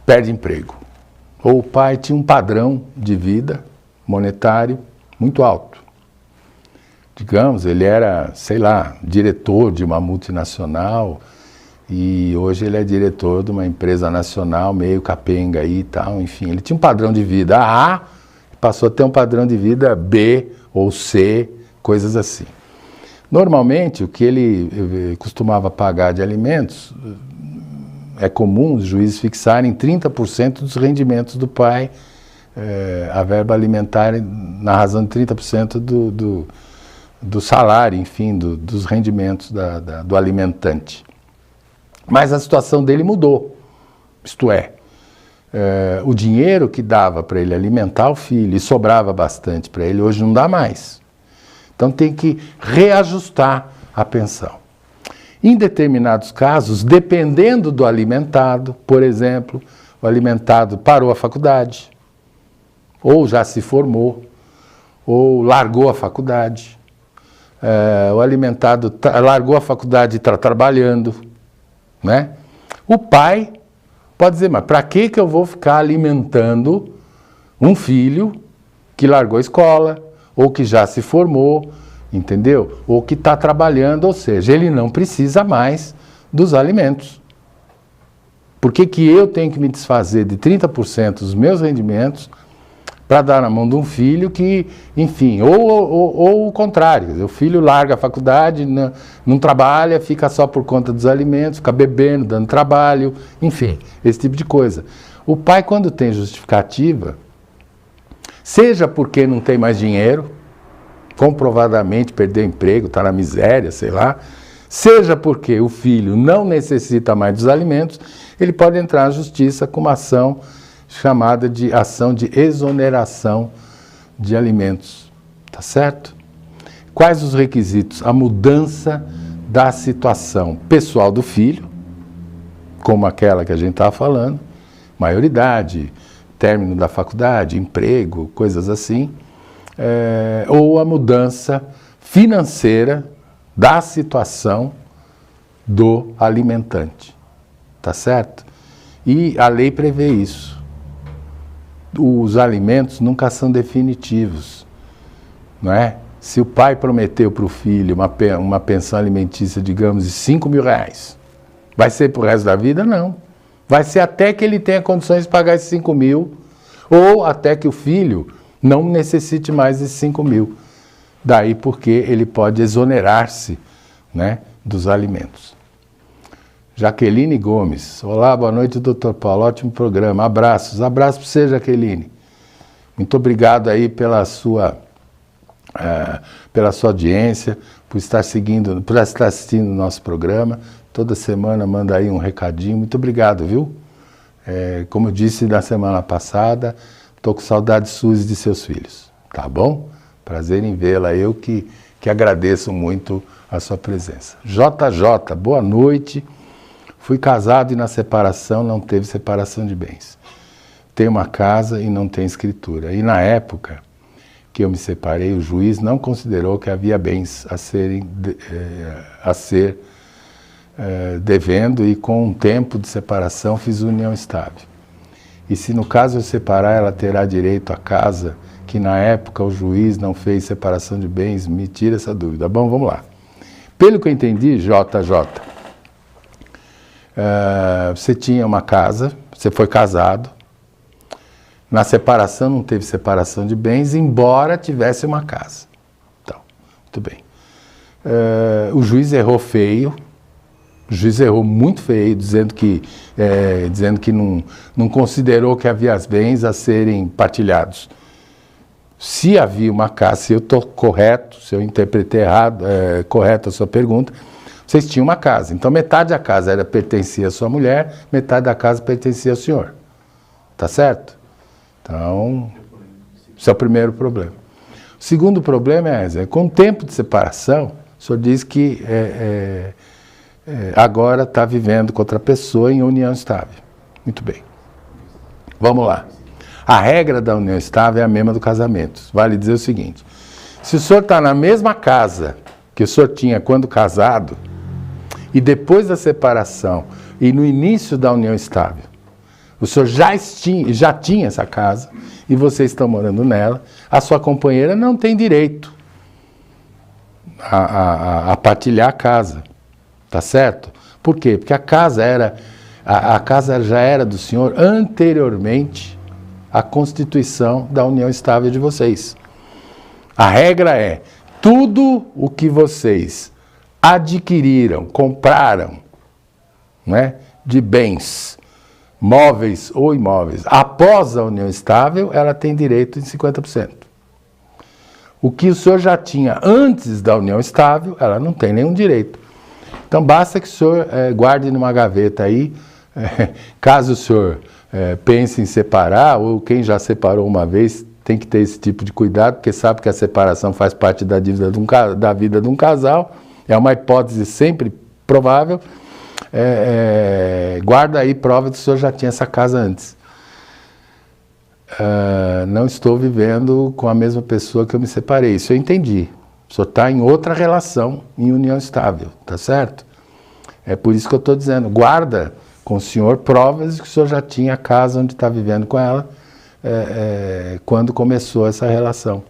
perde emprego. Ou o pai tinha um padrão de vida monetário muito alto. Digamos, ele era, sei lá, diretor de uma multinacional E hoje ele é diretor de uma empresa nacional, meio capenga aí e tal, enfim. Ele tinha um padrão de vida A, passou a ter um padrão de vida B ou C, coisas assim. Normalmente, o que ele costumava pagar de alimentos, é comum os juízes fixarem 30% dos rendimentos do pai, a verba alimentar na razão de 30% do salário, enfim, dos rendimentos do alimentante. Mas a situação dele mudou, isto é, o dinheiro que dava para ele alimentar o filho e sobrava bastante para ele, hoje não dá mais. Então tem que reajustar a pensão. Em determinados casos, dependendo do alimentado, por exemplo, o alimentado parou a faculdade, ou já se formou, ou largou a faculdade, o alimentado largou a faculdade e está trabalhando, né? O pai pode dizer, mas para que eu vou ficar alimentando um filho que largou a escola, ou que já se formou, entendeu? Ou que está trabalhando, ou seja, ele não precisa mais dos alimentos. Por que eu tenho que me desfazer de 30% dos meus rendimentos para dar na mão de um filho que, enfim, ou o contrário, o filho larga a faculdade, não trabalha, fica só por conta dos alimentos, fica bebendo, dando trabalho, enfim, esse tipo de coisa. O pai, quando tem justificativa, seja porque não tem mais dinheiro, comprovadamente perdeu emprego, está na miséria, sei lá, seja porque o filho não necessita mais dos alimentos, ele pode entrar na justiça com uma ação chamada de ação de exoneração de alimentos, tá certo? Quais os requisitos? A mudança da situação pessoal do filho, como aquela que a gente estava falando, maioridade, término da faculdade, emprego, coisas assim, ou a mudança financeira da situação do alimentante, tá certo? E a lei prevê isso. Os alimentos nunca são definitivos, não é? Se o pai prometeu para o filho uma pensão alimentícia, digamos, de 5 mil reais, vai ser para o resto da vida? Não. Vai ser até que ele tenha condições de pagar esses 5 mil, ou até que o filho não necessite mais desses 5 mil. Daí porque ele pode exonerar-se, né, dos alimentos. Jaqueline Gomes. Olá, boa noite, doutor Paulo. Ótimo programa. Abraços. Abraço para você, Jaqueline. Muito obrigado aí pela sua audiência, por estar assistindo o nosso programa. Toda semana manda aí um recadinho. Muito obrigado, viu? Como eu disse na semana passada, estou com saudade suas e de seus filhos. Tá bom? Prazer em vê-la. Eu que agradeço muito a sua presença. JJ, boa noite. Fui casado e na separação não teve separação de bens. Tenho uma casa e não tem escritura. E na época que eu me separei, o juiz não considerou que havia bens a ser devendo, e com um tempo de separação fiz união estável. E se no caso eu separar, ela terá direito à casa, que na época o juiz não fez separação de bens? Me tira essa dúvida. Bom, vamos lá. Pelo que eu entendi, JJ, você tinha uma casa, você foi casado, na separação não teve separação de bens, embora tivesse uma casa. Então, muito bem. O juiz errou feio, o juiz errou muito feio, dizendo que não considerou que havia bens a serem partilhados. Se havia uma casa, se eu estou correto, se eu interpretei errado, correto a sua pergunta, vocês tinham uma casa. Então metade da casa pertencia à sua mulher, metade da casa pertencia ao senhor. Tá certo? Então, esse é o primeiro problema. O segundo problema com o tempo de separação, o senhor diz que agora está vivendo com outra pessoa em união estável. Muito bem. Vamos lá. A regra da união estável é a mesma do casamento. Vale dizer o seguinte: se o senhor está na mesma casa que o senhor tinha quando casado, e depois da separação e no início da união estável, o senhor já tinha essa casa e vocês estão morando nela, a sua companheira não tem direito a partilhar a casa, tá certo? Por quê? Porque a casa já era do senhor anteriormente à constituição da união estável de vocês. A regra é, tudo o que vocês adquiriram, compraram, né, de bens, móveis ou imóveis, após a união estável, ela tem direito em 50%. O que o senhor já tinha antes da união estável, ela não tem nenhum direito. Então, basta que o senhor guarde numa gaveta aí, caso o senhor pense em separar, ou quem já separou uma vez, tem que ter esse tipo de cuidado, porque sabe que a separação faz parte da dívida da vida de um casal, é uma hipótese sempre provável. Guarda aí prova de que o senhor já tinha essa casa antes. Não estou vivendo com a mesma pessoa que eu me separei, isso eu entendi. O senhor está em outra relação, em união estável, tá certo? É por isso que eu estou dizendo, guarda com o senhor provas de que o senhor já tinha a casa onde está vivendo com ela, quando começou essa relação.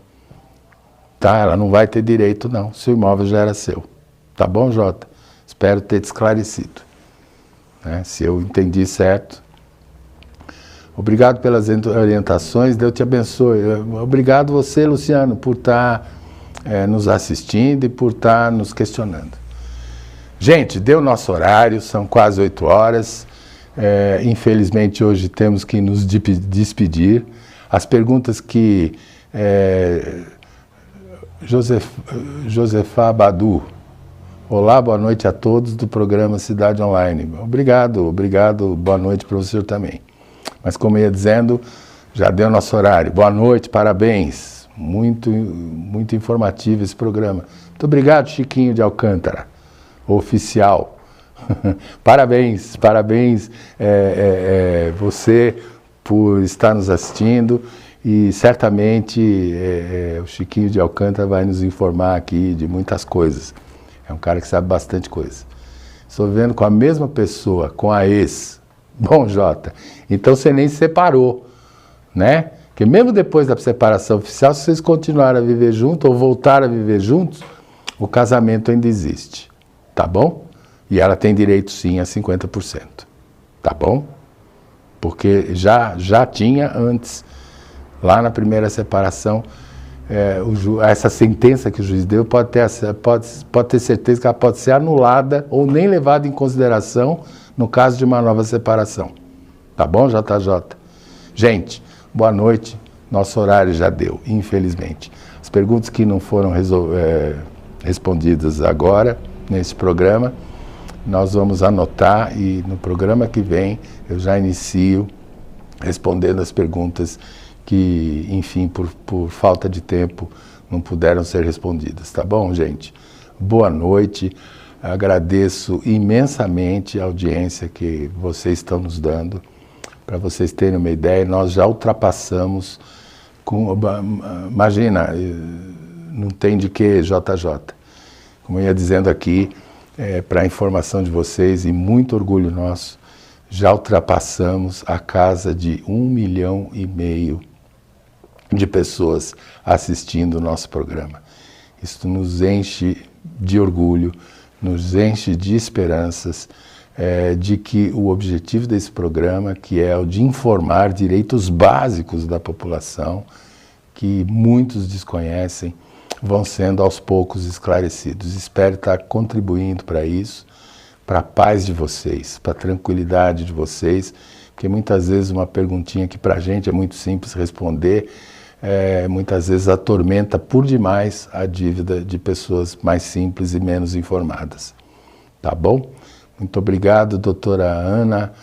Tá? Ela não vai ter direito não, se o imóvel já era seu. Tá bom, Jota? Espero ter te esclarecido. Né? Se eu entendi certo. Obrigado pelas orientações, Deus te abençoe. Obrigado você, Luciano, por estar nos assistindo e por estar nos questionando. Gente, deu nosso horário, são quase 8 horas. Infelizmente hoje temos que nos despedir. As perguntas que Josefa Badu, olá, boa noite a todos do programa Cidade Online. Obrigado, boa noite para o senhor também. Mas como eu ia dizendo, já deu nosso horário. Boa noite, parabéns. Muito, muito informativo esse programa. Muito obrigado, Chiquinho de Alcântara, oficial. Parabéns você por estar nos assistindo e certamente o Chiquinho de Alcântara vai nos informar aqui de muitas coisas. É um cara que sabe bastante coisa. Estou vendo com a mesma pessoa, com a ex. Bom, Jota, então você nem se separou, né? Porque mesmo depois da separação oficial, se vocês continuarem a viver juntos ou voltar a viver juntos, o casamento ainda existe, tá bom? E ela tem direito sim a 50%, tá bom? Porque já tinha antes, lá na primeira separação, essa sentença que o juiz deu pode ter certeza que ela pode ser anulada ou nem levada em consideração no caso de uma nova separação. Tá bom, JJ? Gente, boa noite. Nosso horário já deu, infelizmente. As perguntas que não foram respondidas agora, nesse programa, nós vamos anotar e no programa que vem eu já inicio respondendo as perguntas que, enfim, por falta de tempo não puderam ser respondidas. Tá bom, gente? Boa noite. Agradeço imensamente a audiência que vocês estão nos dando. Para vocês terem uma ideia, nós já ultrapassamos, imagina, não tem de que JJ. Como eu ia dizendo aqui, para a informação de vocês e muito orgulho nosso, já ultrapassamos a casa de 1,5 milhão de pessoas assistindo o nosso programa. Isso nos enche de orgulho, nos enche de esperanças de que o objetivo desse programa, que é o de informar direitos básicos da população, que muitos desconhecem, vão sendo aos poucos esclarecidos. Espero estar contribuindo para isso, para a paz de vocês, para a tranquilidade de vocês, porque muitas vezes uma perguntinha que para a gente é muito simples responder, muitas vezes atormenta por demais a dívida de pessoas mais simples e menos informadas. Tá bom? Muito obrigado, doutora Ana,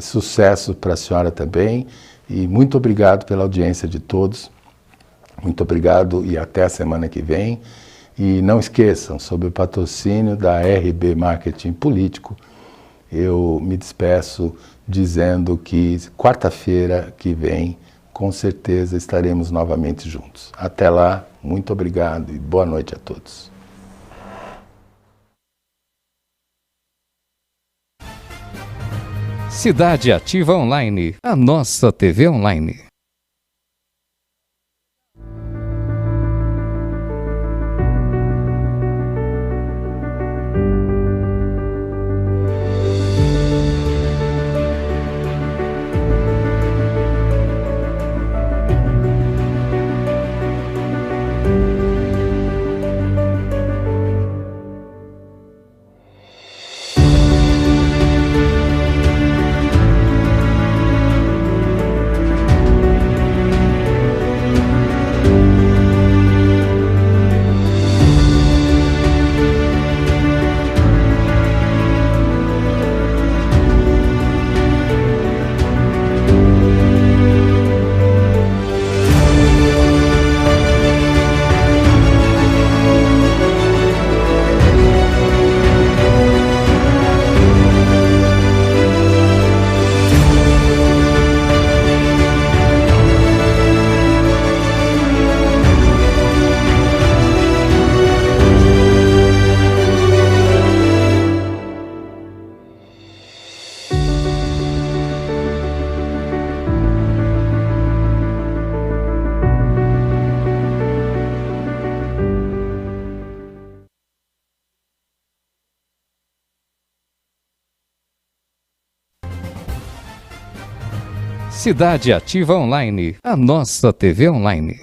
sucesso para a senhora também, e muito obrigado pela audiência de todos. Muito obrigado e até a semana que vem. E não esqueçam, sob o patrocínio da RB Marketing Político, eu me despeço dizendo que quarta-feira que vem, com certeza estaremos novamente juntos. Até lá, muito obrigado e boa noite a todos. Cidade Ativa Online, a nossa TV online. Cidade Ativa Online, a nossa TV online.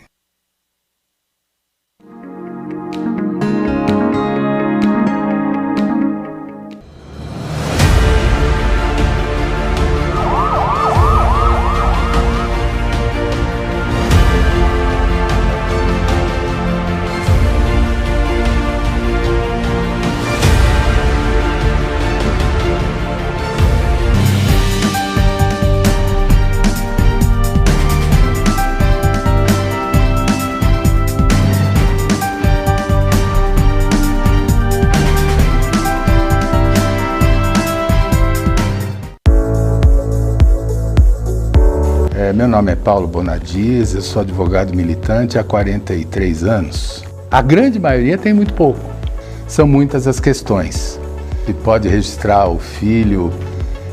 Meu nome é Paulo Bonadies, eu sou advogado militante há 43 anos. A grande maioria tem muito pouco. São muitas as questões. Se pode registrar o filho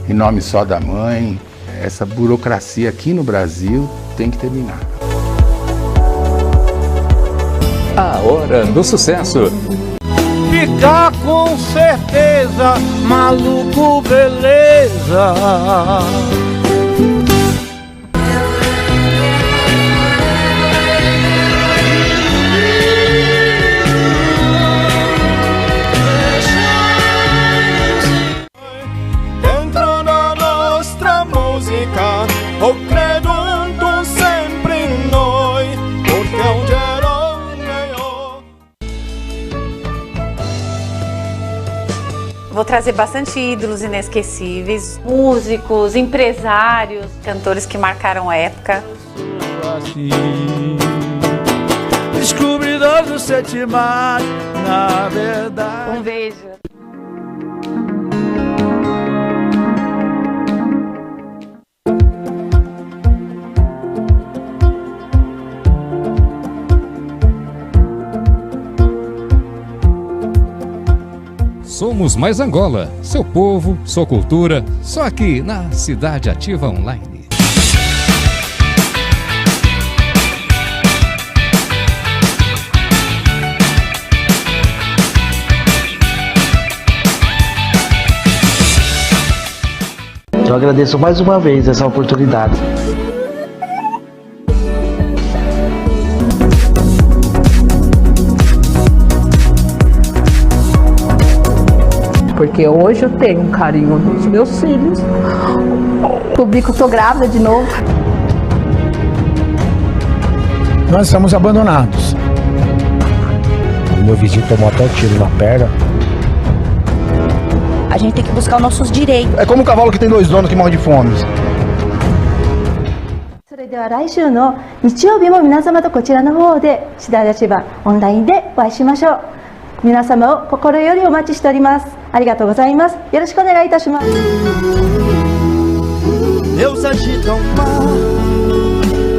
em nome só da mãe. Essa burocracia aqui no Brasil tem que terminar. A hora do sucesso. Ficar com certeza, maluco, beleza. O credo tu sempre in noi, porque un geroneo. Vou trazer bastante ídolos inesquecíveis, músicos, empresários, cantores que marcaram a época. Descobridor do sete mares, na verdade. Um beijo. Somos Mais Angola, seu povo, sua cultura, só aqui na Cidade Ativa Online. Eu agradeço mais uma vez essa oportunidade. Porque hoje eu tenho um carinho dos meus filhos. Publico que estou grávida de novo. Nós estamos abandonados. O meu vizinho tomou até um tiro na perna. A gente tem que buscar os nossos direitos. É como um cavalo que tem dois donos que morre de fome. それでは来週の日曜日も皆様とこちらの方でシダ立場オンラインでお会いしましょう。皆様を心よりお待ちしております。ありがとうございます。よろしくお願いいたします。 Deus agita o mar,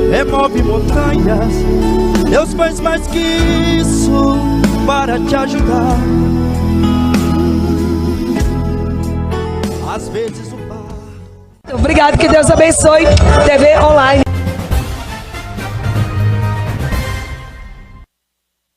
remove montanhas. Deus faz mais que isso para te ajudar. Às vezes o mar. Obrigado, que Deus abençoe. TV online.